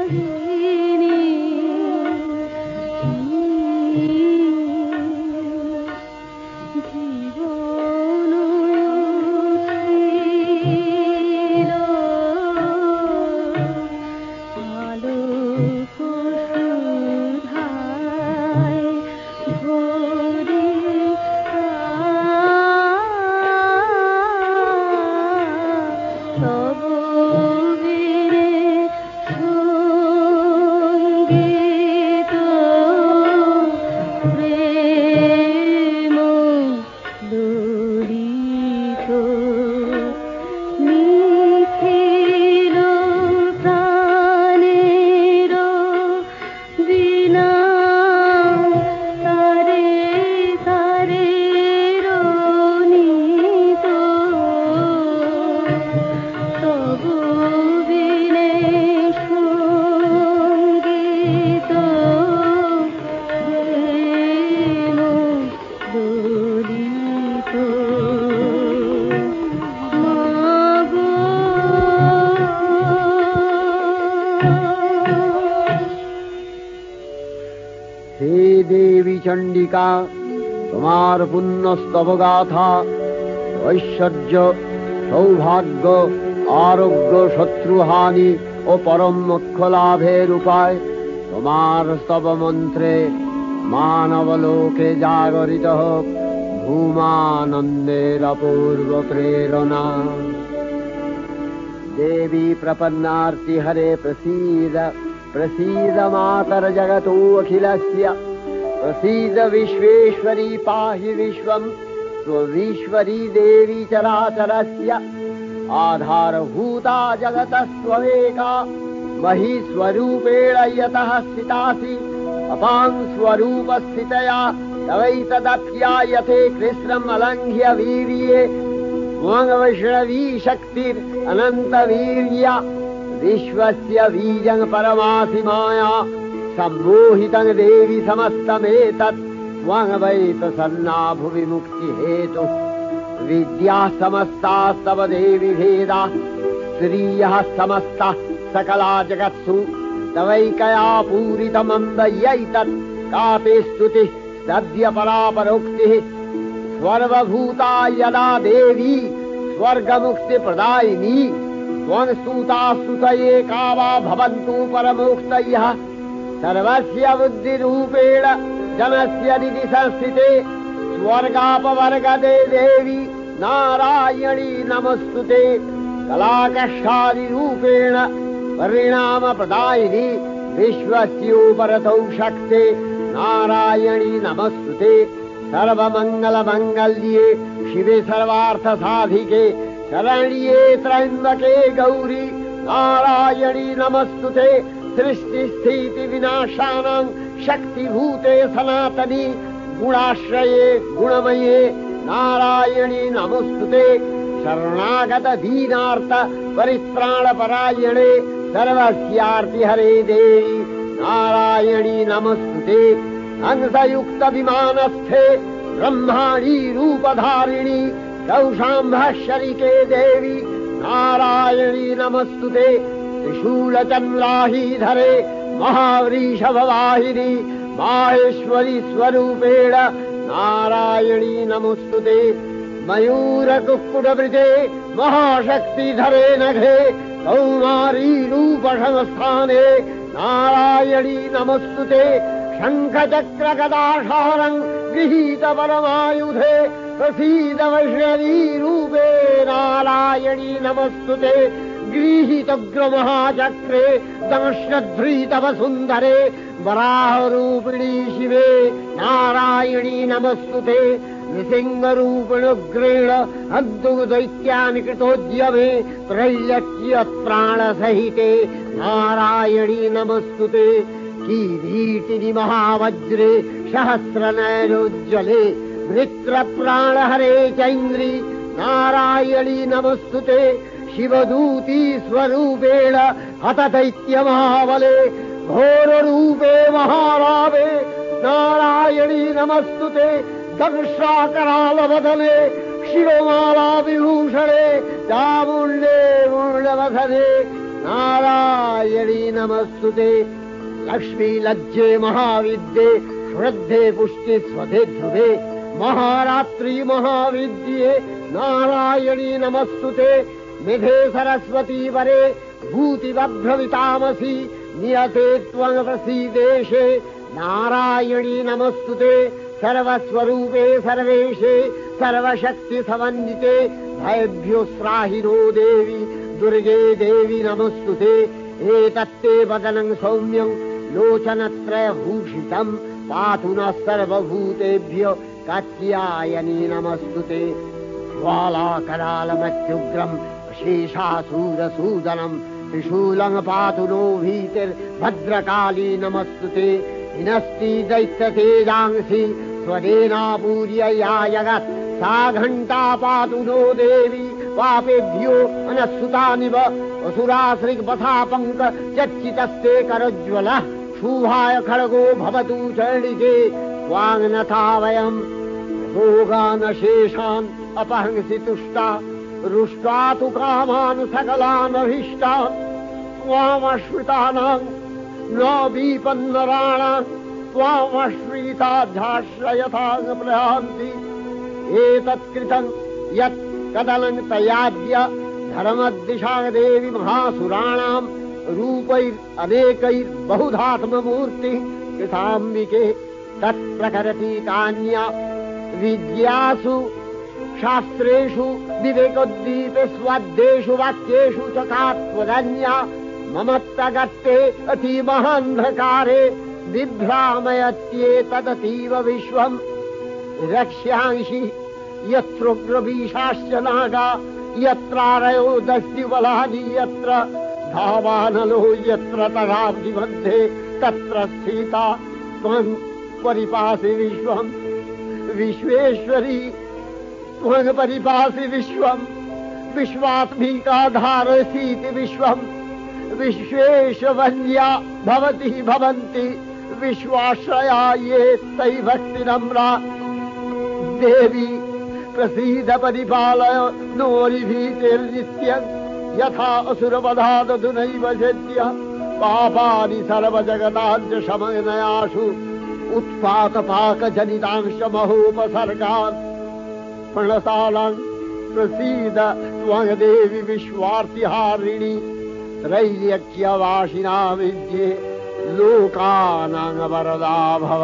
কাহিনী জীবন ছিল আলোক সুধায় ভরে তব বীরে সঙ্গীত প্রেম ললিত নিখিল প্রাণের বিনা তারে তারে রনিত তবু বিনে সঙ্গীত প্রেম ললিত মাগো হে দেবী চণ্ডিকা, তোমার পুণ্যস্তব গাথা ঐশ্বর্য, সৌভাগ্য, আরোগ্য, শত্রুহানি ও পরম মোক্ষ লাভের উপায়। তোমার স্তব মন্ত্রে মানবলোকে জাগরিত হোক ভূমানন্দের অপূর্ব প্রেরণা। देवी प्रपन्नार्ति हरे प्रसीद प्रसीद मातर जगतोऽखिलस्य प्रसीद विश्वेश्वरी पाहि विश्वम् त्वमीश्वरी देवी चराचरस्य आधारभूता जगतस्त्वमेका महीस्वरूपेण यतः स्थितासि अपां स्वरूपस्थितया तवैतदप्यायते कृष्णम् अलङ्घ्य वीर्ये वैष्णवी शक्तिर् अनंत वीर्या विश्वस्य बीजं परमासि माया सम्मोहितं देवी समस्तमेतत् त्वं भुवि मुक्ति हेतु विद्या समस्तास्तव देवी भेदा श्रियः समस्ता सकला जगत्सु तवैकया पूरितमम्बयैतत् कापि स्तुतिः सद्य परापरोक्तिः सर्वभूता यदा देवी स्वर्गमुक्ति प्रदायिनी त्वं स्तुता स्तुतये का वा भवन्तु परमोक्तयः सर्वस्य बुद्धिरूपेण जनस्य निधि संस्थिते स्वर्गापवर्गदे देवी नारायणी नमस्तुते कलाकष्टादिरूपेण परिणाम प्रदायिनी विश्वस्योपरतौ शक्ते नारायणी नमस्तुते सर्वमंगल मंगल्ये शिवे सर्वार्थ साधिके शरण्ये त्र्यंबके गौरी नारायणी नमस्तुते सृष्टि स्थिति विनाशानां शक्तिभूते सनातनी गुणाश्रये गुणमये नारायणी नमस्तुते शरणागत दीनार्थ परित्राण परायणे सर्वस्यार्ति हरे देवी नारायणी नमस्तुते हंसयुक्त विमानस्थे ब्रह्माणी रूपधारिणी कौशाम्भशरिके देवी नारायणी नमस्तुते त्रिशूलचन्द्राहीधरे महावृषभवाहिनी माहेश्वरी स्वरूपेण नारायणी नमस्तुते मयूरकुक्कुटवृते महाशक्तिधरे नघे कौमारी रूपसंस्थाने नारायणी नमस्तुते शंखचक्र गदाधारं गृहीत परमायुधे प्रसीद वैष्णवी रूपे नारायणी नमस्तुते गृहीतोग्रमहाचक्रे दंश्रध्रीतवसुन्धरे वराहरूपिणी शिवे नारायणी नमस्तुते नृसिंहरूपिणुग्रेण अद्भुतदैत्यानि कृतोद्यमे त्रैलक्ष्य प्राणसहिते नारायणी नमस्तुते किरीटिनि महावज्रे सहस्रनयनोज्ज्वले वृत्रप्राणहरे चैन्द्री नारायणी नमस्तुते शिवदूती स्वरूपेण हतदैत्यमहाबले घोररूपे महारावे नारायणी नमस्तुते दंशाकरालवदने शिवमाला विभूषणे चामुण्डे मूलवसने नारायणी नमस्तुते लक्ष्मी लज्जे महाविद्ये श्रद्धे पुष्टि स्वधे ध्रुवे महारात्रि महाविद्ये नारायणी नमस्तुते निधे सरस्वती वरे भूतिवभ्रवितामसि नियते त्वं प्रसीदेशे नारायणी नमस्तुते सर्वस्वरूपे सर्वेशे सर्वशक्ति समन्विते भयभ्योस्त्राहिनो देवी दुर्गे देवी नमस्तुते एतत्ते वदनं सौम्यं लोचनत्रयभूषितं पातु नः सर्वभूतेभ्यो कात्यायनी नमस्तुते ज्वालाकरालमत्युग्रं शेषासूरसूदनं त्रिशूलं पातु नो भीतिर्भद्रकाली नमस्तुते हिनस्ति दैत्यतेजांसि स्वदेनापूर्यया जगत् सा घण्टा पातु नो देवी पापेभ्यो अनस्सुतानिव असुराश्रिग्वथापङ्क चर्चितस्ते करज्ज्वलः शूभाय खड्गो भवतु चण्डिके वाङ्नथा वयम् भोगानशेषान् अपहंसि तुष्टा रुष्टा तु कामान् सकलानभीष्टान् त्वामश्रितानाम् न विपन्नराणाम् त्वामश्रिताध्याश्रयथाङ् प्रयान्ति एतत्कृतं यत् कदलं तयाद्य धर्मदिशा देवी महासुराणाम् रूपैरनेकैर्बहुधात्ममूर्तिः कृताम्बिके तत्प्रकरतीतान्या विद्यासु शास्त्रेषु विवेकोद्दीपे स्वाद्येषु वाक्येषु च कात्वदन्या ममत्तगत्ते अतिमहान्धकारे बिभ्रामयत्येतदतीव विश्वम् रक्ष्यांसि यत्रोग्रवीशाश्च नागा यत्रारयो दस्युबलानि यत्र धावानलो यत्र तराब्धिमध्ये तत्र स्थिता त्वं परिपासि विश्वम् विश्वेश्वरी त्वं परिपासि विश्वम् विश्वात्मिका धारसीति विश्वम् विश्वेशवन्या भवति भवन्ति विश्वाश्रया ये तै भक्तिनम्रा देवी प्रसीद परिपालय नोरिभीतिर्नित्यम् यथा असुरवधादधुनैव शद्य पापानि सर्वजगताञ्च शमनयासु उत्पातपाकजनितांश महोपसर्गान् प्रणतानां प्रसीद त्वं देवी विश्वार्तिहारिणि त्रैलोक्यवासिना विद्ये लोकानां वरदा भव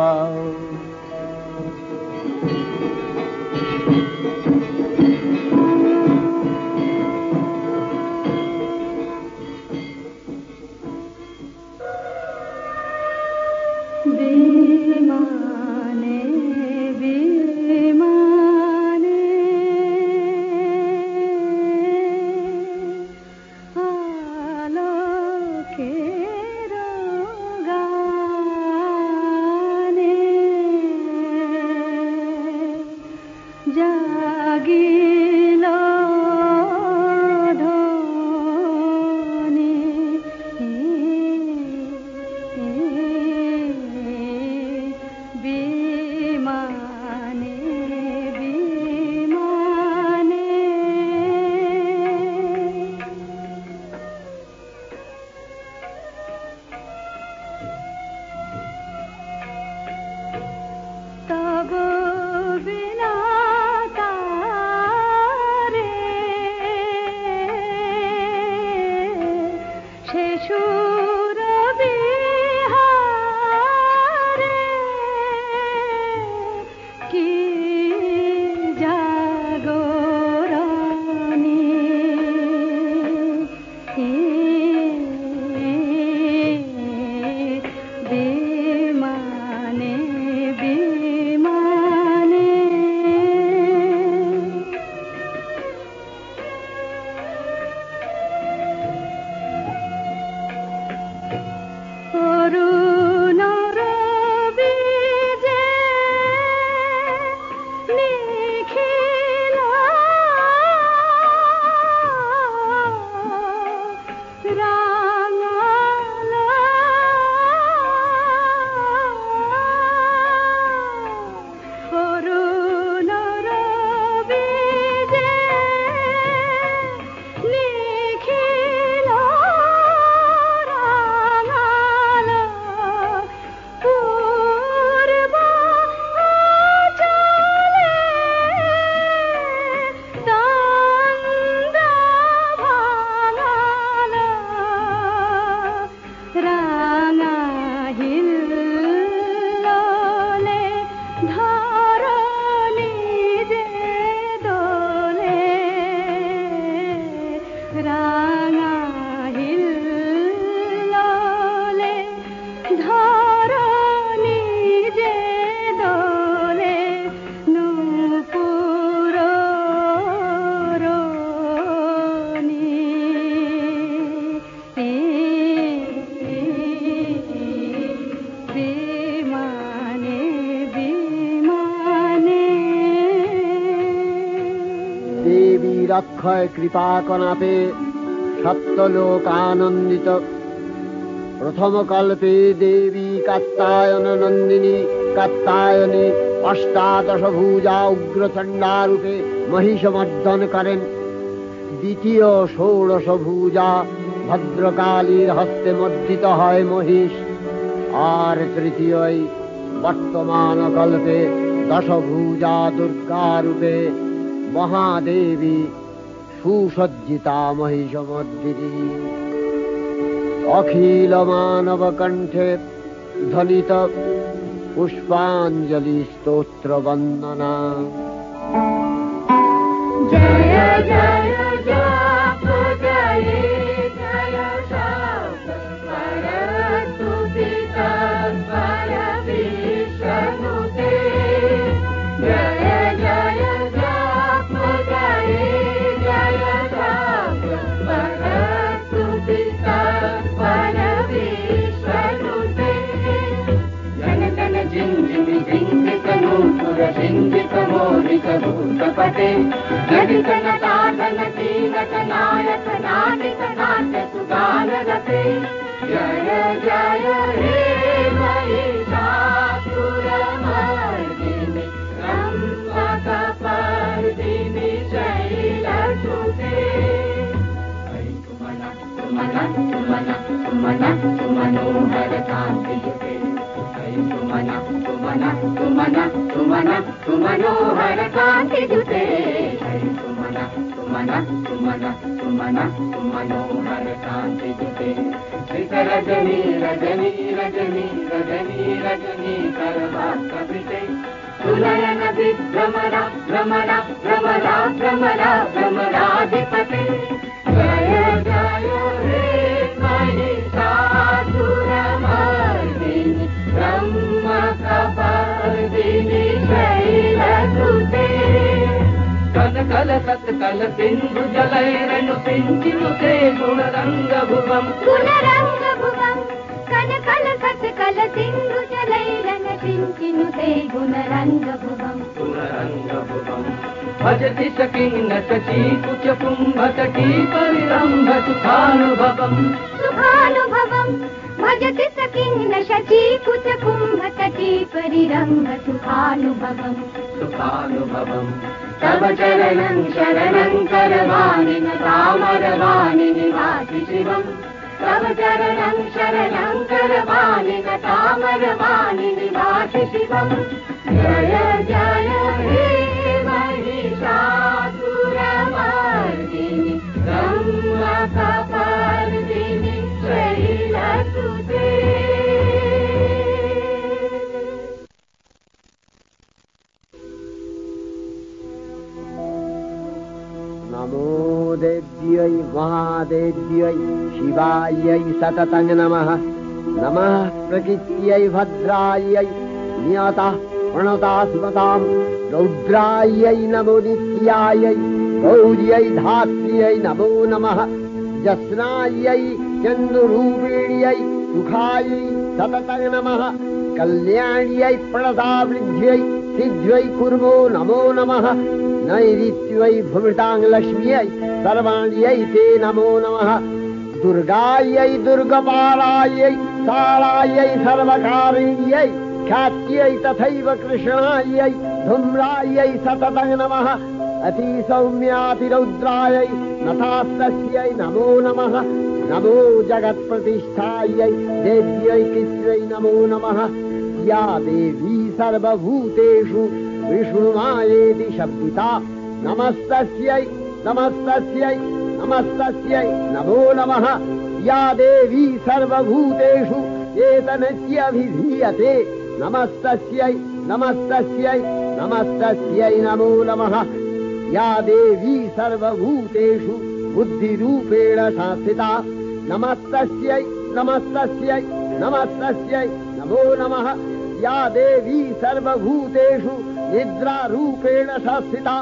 विमाने विमाने आलोके रोगाने जागिलो অক্ষয় কৃপা কণাপে সপ্তলোক আনন্দিত। প্রথম কল্পে দেবী কাত্যায়ন নন্দিনী কাত্যায়নী অষ্টাদশ ভুজা উগ্রচণ্ডা রূপে মহিষমর্দন করেন। দ্বিতীয় ষোড়শ ভুজা ভদ্রকালীর হস্তে মর্দিত হয় মহিষ। আর তৃতীয় বর্তমান কল্পে দশভুজা দুর্গা রূপে মহাদেবী সুসজ্জিতা মহিষমর্দিনী। অখিল মানব কণ্ঠে ধ্বনিত পুষ্পাঞ্জলি স্তোত্র বন্দনা। জয় জয় জপ জয় জয় শব্দ পরস্তুতি তৎপর বিষ্ণুতে। জয় জয় জপ জয় জয় শব্দ পরস্তুতি তৎপর বিষ্ণুতে। জন জন ঝিঞ্ঝিমি ঝিঞ্ঝিত নূপুর ঝিঞ্ঝিত মোরিত ভূতপতে। जडितन ताडन तीनक नायक नाटिक नाट्य सुगान रते। जय जय हे महिषासुरमर्दिनि रम्भकपर्दिनि शैलसुते। तुमन तुमन तुमन तुमन तुमनोहर कान्तियुते। तुमन तुमन तुमन तुमन तुमनोहर कान्तियुते। तुमन तुमन तुमन तुमन तुमनोहर कान्तियुते। रजनी रजनी रजनी रजनी रजनी करवाकपिते। सुनयन विभ्रमरा भ्रमरा भ्रमरा भ्रमरा भ्रमराधिपते। जय जय हे महिषासुरमर्दिनि रम्भकपर्दिनि शैलसुते। कल सत्कल सिंधु जलैरनु सिंचिनुते गुणरंग भुवम। गुणरंग भुवम कन कल सत्कल सिंधु जलैरन सिंचिनुते गुणरंग भुवम। गुणरंग भुवम भजति सकिन्न शची कुच कुंभतटी परिरंभ सुखानुभवम। सुखानुभवम भजति सकिन्न शची कुच कुंभतटी परिरंभ सुखानुभवम। सुखानुभवम तव चरणं शरणं करवाणि तामरवाणि निवासि शिवम्। तव चरणं शरणं करवाणि तामरवाणि निवासि शिवम्। जय जय हे महिषासुरमर्दिनि रम्भकपर्दिनि शैलसुते। नमो देव्यै महादेव्यै शिवायै सततं नमः। नमः प्रकृत्यै भद्रायै नियतः प्रणता स्मताम्। रौद्रायै नमो नित्यायै गौर्यै धात्र्यै नमो नमः। जस्नायै चन्द्ररूपिण्यै सुखायै सततं नमः। कल्याण्यै प्रणतावृद्ध्यै सिद्ध्यै कुर्मो नमो नमः। नैऋत्यै भूमितां लक्ष्म्यै सर्वाण्यै ते नमो नमः। दुर्गायै दुर्गपालायै कालायै सर्वकारिण्यै ख्यात्यै तथैव कृष्णायै धूम्रायै सततं नमः। अतिसौम्यातिरौद्रायै नतास्तस्यै नमो नमः। नमो जगत्प्रतिष्ठायै देव्यै कृष्ण्यै नमो नमः। या देवी सर्वभूतेषु विष्णुमायेति शब्दिता नमस्तस्यै नमस्तस्यै नमस्तस्यै नमो नमः। या देवी सर्वभूतेषु एतनस्यभिधीयते नमस्तस्यै नमस्तस्यै नमस्तस्यै नमो नमः। या देवी सर्वभूतेषु बुद्धिरूपेण संस्थिता नमस्तस्यै नमस्तस्यै नमस्तस्यै नमो नमः। या देवी सर्वभूतेषु निद्रारूपेण संस्थिता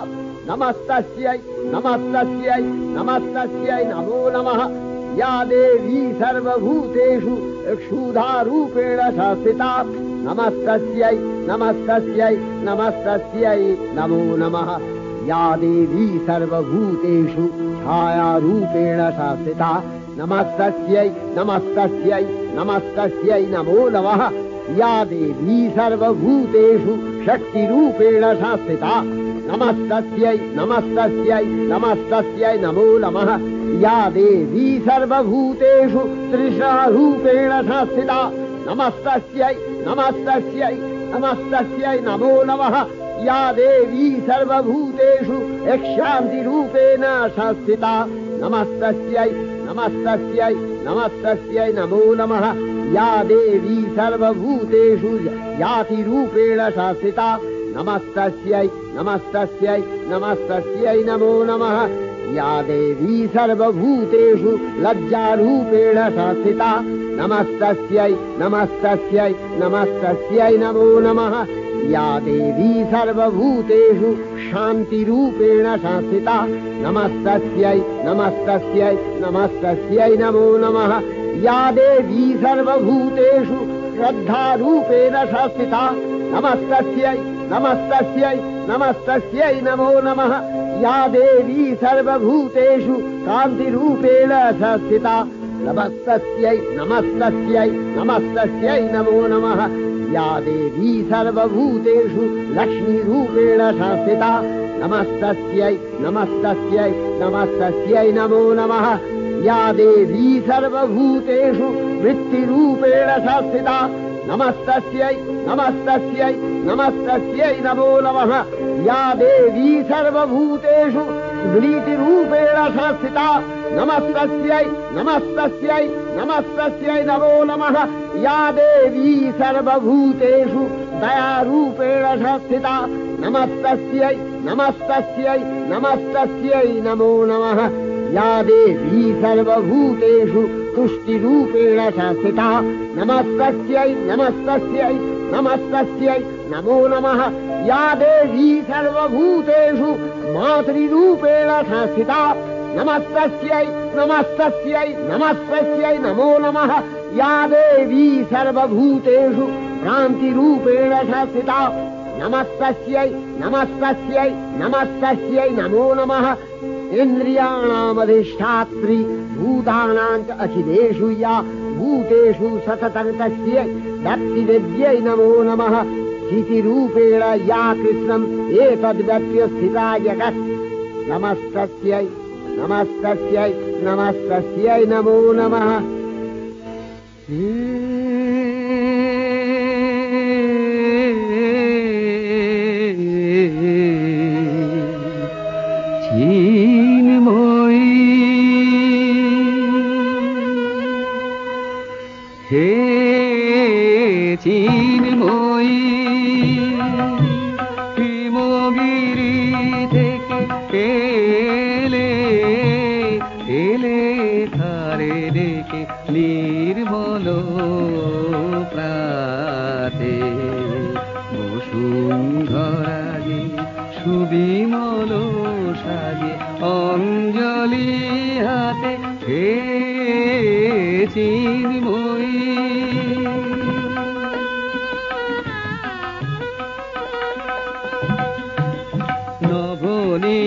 नमस्तस्यै नमस्तस्यै नमस्तस्यै नमो नमः। या देवी सर्वभूतेषु क्षुधारूपेण संस्थिता नमस्तस्यै नमस्तस्यै नमस्तस्यै नमो नमः। या देवी सर्वभूतेषु छायारूपेण संस्थिता नमस्तस्यै नमस्तस्यै नमस्तस्यै नमो नमः या देवी सर्वभूतेषु शक्तिरूपेण संस्थिता नमस्तस्यै नमस्तस्यै नमस्तस्यै नमो नमः या देवी सर्वभूतेषु तृष्णारूपेण संस्थिता नमस्तस्यै नमस्तस्यै नमस्तस्यै नमो नमः या देवी सर्वभूतेषु शान्तिरूपेण संस्थिता नमस्तस्यै नमस्तस्यै नमस्तस्यै नमो नमः या देवी सर्वभूतेषु जातिरूपेण संस्थिता नमस्तस्यै नमस्तस्यै नमस्तस्यै नमो नमः या देवी सर्वभूतेषु लज्जारूपेण संस्थिता नमस्तस्यै नमस्तस्यै नमस्तस्यै नमो नमः या देवी सर्वभूतेषु शान्तिरूपेण संस्थिता नमस्तस्यै नमस्तस्यै नमस्तस्यै नमो नमः या देवी सर्वभूतेषु श्रद्धारूपेण संस्थिता नमस्तस्यै नमस्तस्यै नमस्तस्यै नमो नमः या देवी सर्वभूतेषु कान्तिरूपेण संस्थिता नमस्तस्यै नमस्तस्यै नमस्तस्यै नमो नमः या देवी सर्वभूतेषु लक्ष्मीरूपेण संस्थिता नमस्तस्यै नमस्तस्यै नमस्तस्यै नमो नमः या देवी सर्वभूतेषु वृत्तिरूपेण संस्थिता नमस्तस्यै नमस्तस्यै नमस्तस्यै नमो नमः या देवी सर्वभूतेषु स्मृतिरूपेण संस्थिता नमस्तस्यै नमस्तस्यै नमस्तस्यै नमो नमः या देवी सर्वभूतेषु दयारूपेण संस्थिता नमस्तस्यै नमस्तस्यै नमस्तस्यै नमो नमः या देवी सर्वभूतेषु तुष्टिरूपेण संस्थिता नमस्तस्यै नमस्तस्यै नमस्तस्यै नमो नमः या देवी सर्वभूतेषु मातृरूपेण संस्थिता नमस्तस्यै नमस्तस्यै नमस्तस्यै नमो नमः या देवी सर्वभूतेषु भ्रान्तिरूपेण संस्थिता नमस्तस्यै नमस्तस्यै नमस्तस्यै नमो नमः इन्द्रियाणामधिष्ठात्री भूतानां च अखिलेषु या भूतेषु सततं तस्यै भक्तिविद्यै नमो नमः स्थितिरूपेण या कृष्णम् एतद्व्यप्य स्थिता जगत् नमस्तस्यै नमस्तस्यै नमस्तस्यै नमो नमः हे চিন্ময়ী হিমগিরি থেকে এলে এলে ধারে ডেকে নির্মল প্রাতে বসুন্ধরাগে সুবিমল সাজে অঞ্জলি হাতে হে চিন্ময়ী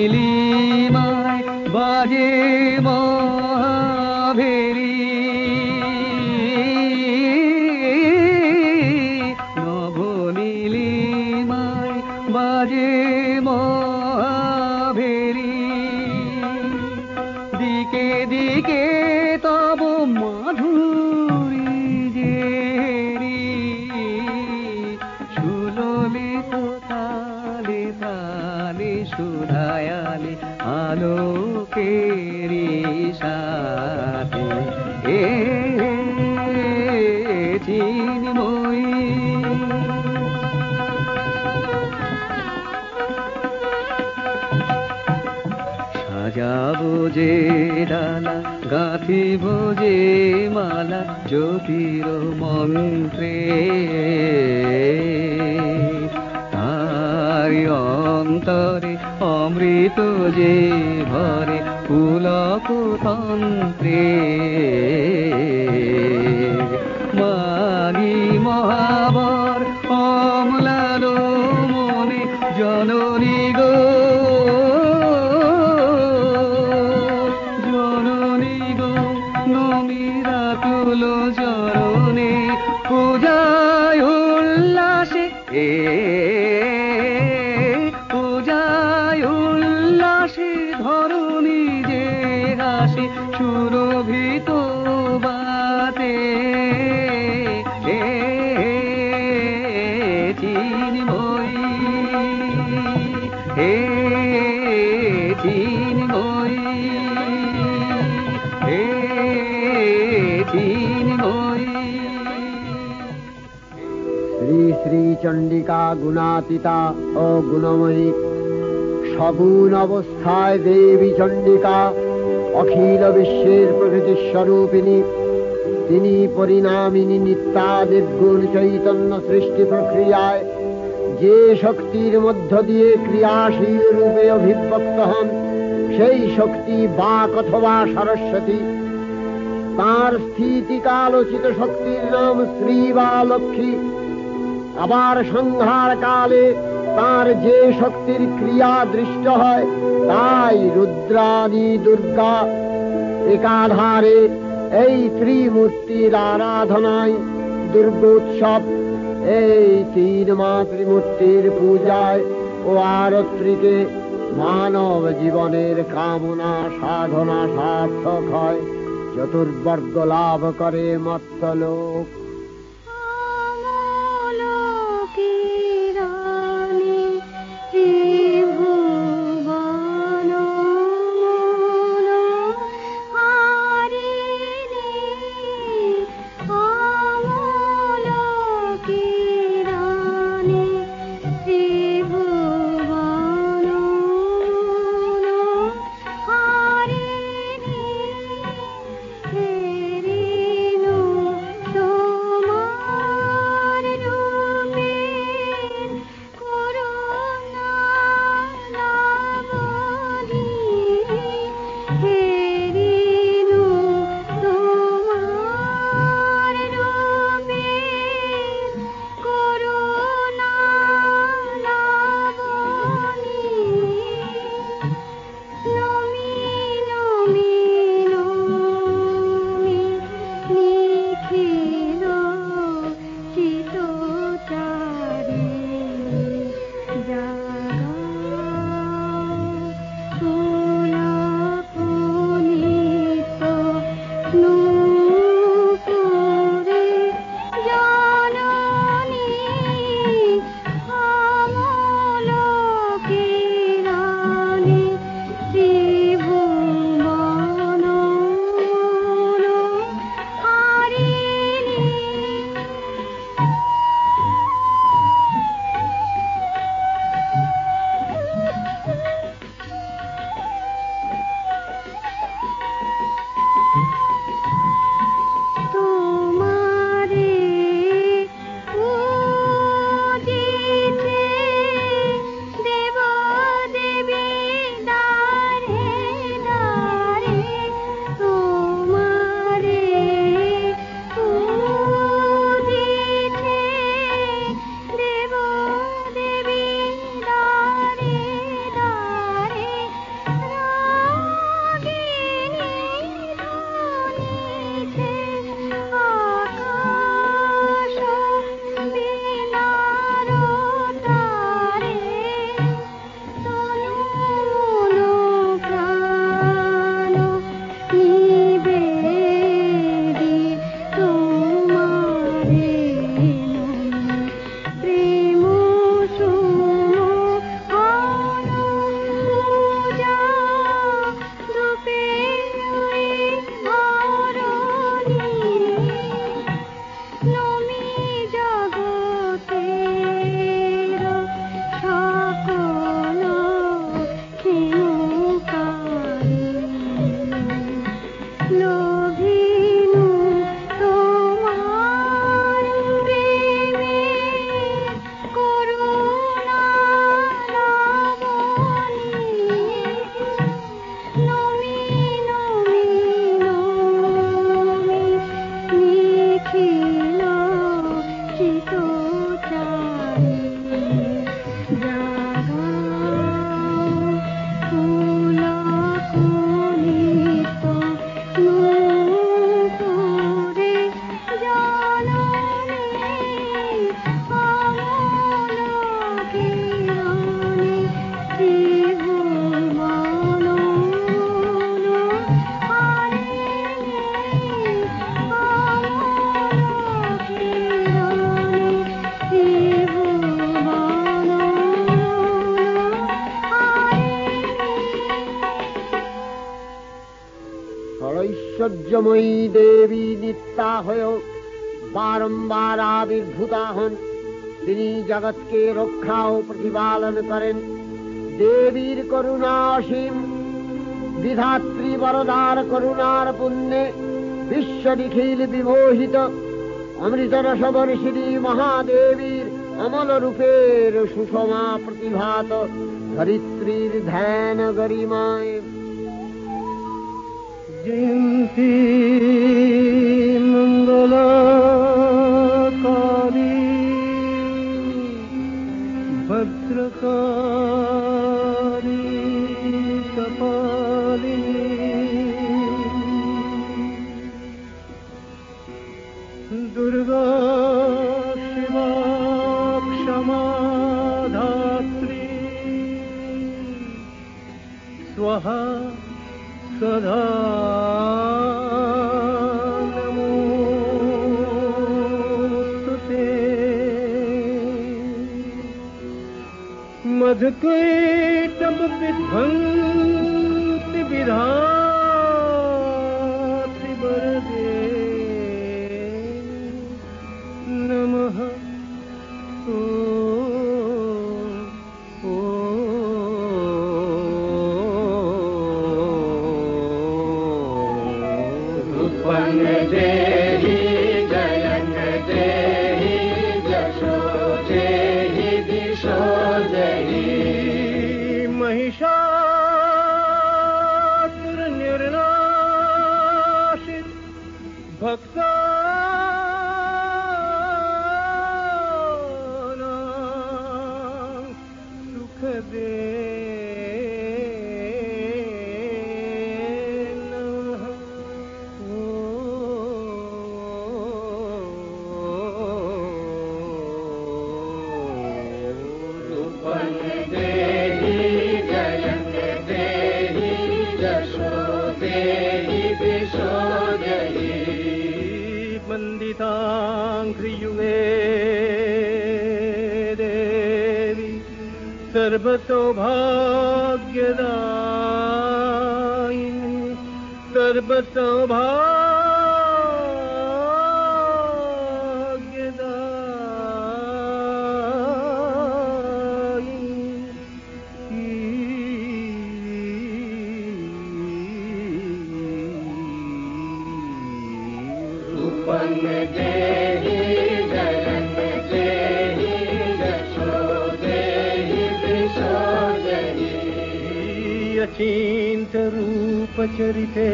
নবনীলিমায় বাজে মহাভেরি নবনীলিমায় বাজে মহাভেরি দিকে দিকে তব মাধুরী জেরি সুললিত তালে তালে সুধায়ালে আলোকেরি সাথে এ চিন্ময়ী সাজাবো যে ডালা গাঁথিব যে মালা জ্যোতির মন্ত্রে তারি অন্তরে অমৃত যে ভরে পুলক তন্ত্রে মানি মহাবর অমলালো মনে জননী গো এ পূজায় উল্লাসে ধরণী যে হাসি সুরভিত বাতে এ চিন্ময়ী হে চিন্ময়ী হে চিন্ময়ী। শ্রী শ্রী চণ্ডিকা গুণাতীতা ও গুণময়ী, সগুণ অবস্থায় দেবী চণ্ডিকা অখিল বিশ্বের প্রকৃতি স্বরূপিণী। তিনি পরিণামিনী নিত্যা নির্গুণ চৈতন্য সৃষ্টি প্রক্রিয়ায় যে শক্তির মধ্য দিয়ে ক্রিয়াশীল রূপে অভিব্যক্ত হন, সেই শক্তি বাক অথবা সরস্বতী। তার স্থিতিকালোচিত শক্তির নাম শ্রী বা লক্ষ্মী। আবার সংহার কালে তার যে শক্তির ক্রিয়া দৃষ্ট হয়, তাই রুদ্রাণী দুর্গা। একাধারে এই ত্রিমূর্তির আরাধনায় দুর্গোৎসব, এই তিন মাতৃমূর্তির পূজায় ও আরত্রিকে মানব জীবনের কামনা সাধনা সার্থক হয়, চতুর্বর্গ লাভ করে মর্ত্যলোক। So মন্ত্রময়ী দেবী নিত্যা হয়েও বারম্বার আবির্ভূতা হন। তিনি জগৎকে রক্ষা ও প্রতিপালন করেন। দেবীর করুণা অসীম, বিধাত্রী বরদার করুণার পুণ্যে বিশ্ব নিখিল বিমোহিত। অমৃত রসবর্ষিণী মহাদেবীর অমল রূপের সুষমা প্রতিভাত ধরিত্রীর ধ্যান গরিমায়। জয়ন্তী মঙ্গলকারী ভদ্রকারী কপালিনী দুর্গা শিবা ক্ষমা ধাত্রী স্বাহা সদা নমোস্তুতে। मधुकैटभ विध्वंसि विधात्रि वरदे नमः। उत्पन्न देहि जयन् देहि जशो देहि दिशो देहि महिषासुर निर्नाशित भक्तानां सुखदे नमः। उत्पन्न देहि जयन् देहि जशो देहि दिशो देहि वन्दिताङ्घ्रियुगे देवी सर्वसौभाग्यदायिनी उत्पन्न देहि जयन् देहि जशो देहि दिशो देहि अचिन्त रूपचरिते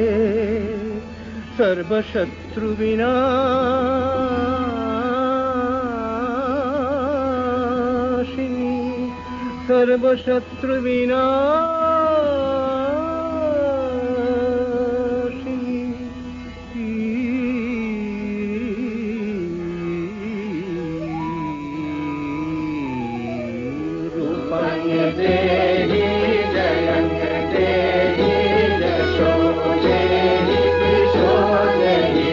सर्वशत्रुविनाशिनी सर्वशत्रुविनाशिनी उत्पन्न देहि जयन् देहि जशो देहि दिशो देहि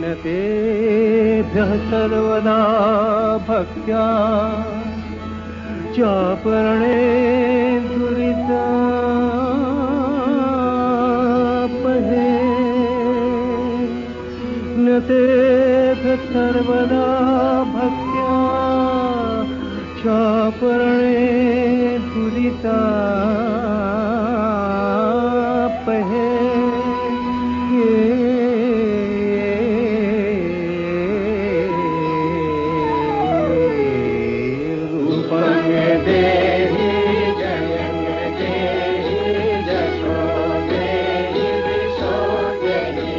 न तेभ्यः सर्वदा भक्त्या चापरणे दुरितापहे न तेभ्यः सर्वदा भक्त्या चापरणे दुरितापहे उत्पन्न देहि जयन् देहि जशो देहि दिशो देहि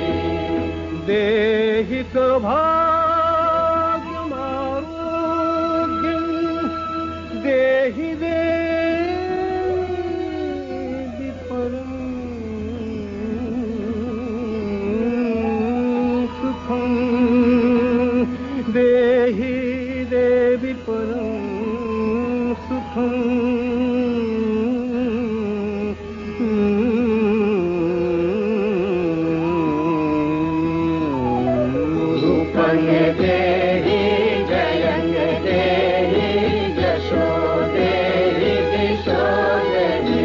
देहि सौभाग्यमारोग्यं देहि देवि परं सुखं देहि देवि परं उत्पन्न देहि जयन् देहि जशो देहि दिशो देहि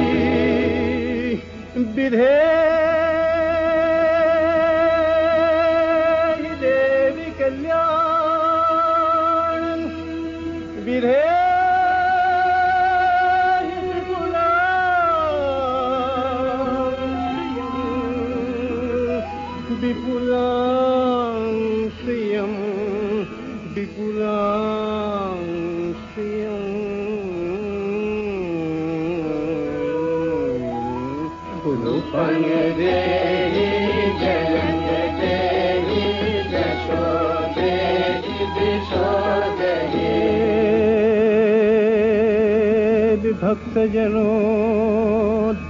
विधे বিধে বিপুলাং শ্রিয়ং বিপুলাং শ্রিয়ং रूपं देहि जयं देहि यशो देहि दिशो देहि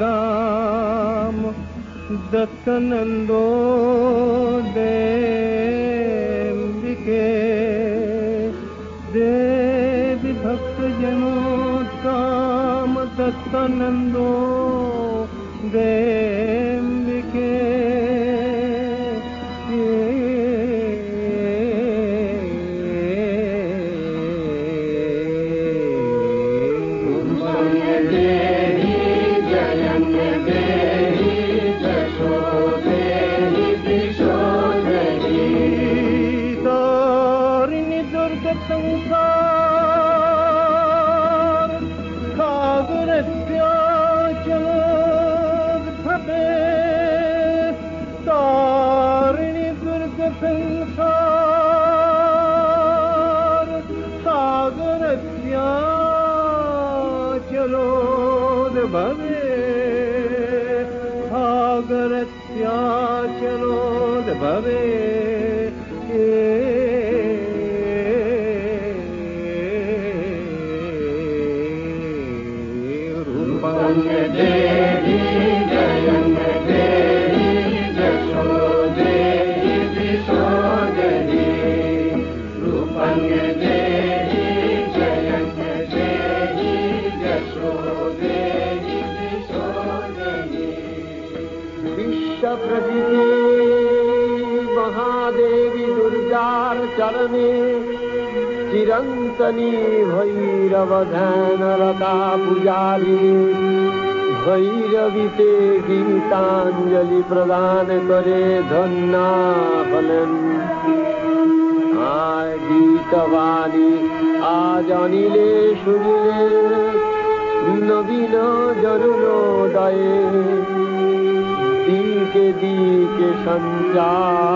विभक्तजनोद्दाम दत्तनन्दो देम्बिके देवी भक्तजनोद्दाम दत्तनन्दो देम्बिके तारिणि दुर्गसंसार सागरस्याचलोद्भवे तारिणि दुर्गसंसार सागरस्याचलोद्भवे सागरस्याचलोद्भवे रूपं देहि जयं देहि यशो देहि दिशो देहि रूपं देहि जयं देहि यशो देहि दिशो देहि विश्वप्रजिते महादेवी दुर्गार चरणे चिरंतनी भैरव ध्यानरता पुजारी भैरवीते गीतांजलि प्रदान करे धन्ना हलन आय गीतवाणी आज अनिले सुनिले नवीन जरुणोदये दिके दिके संचारित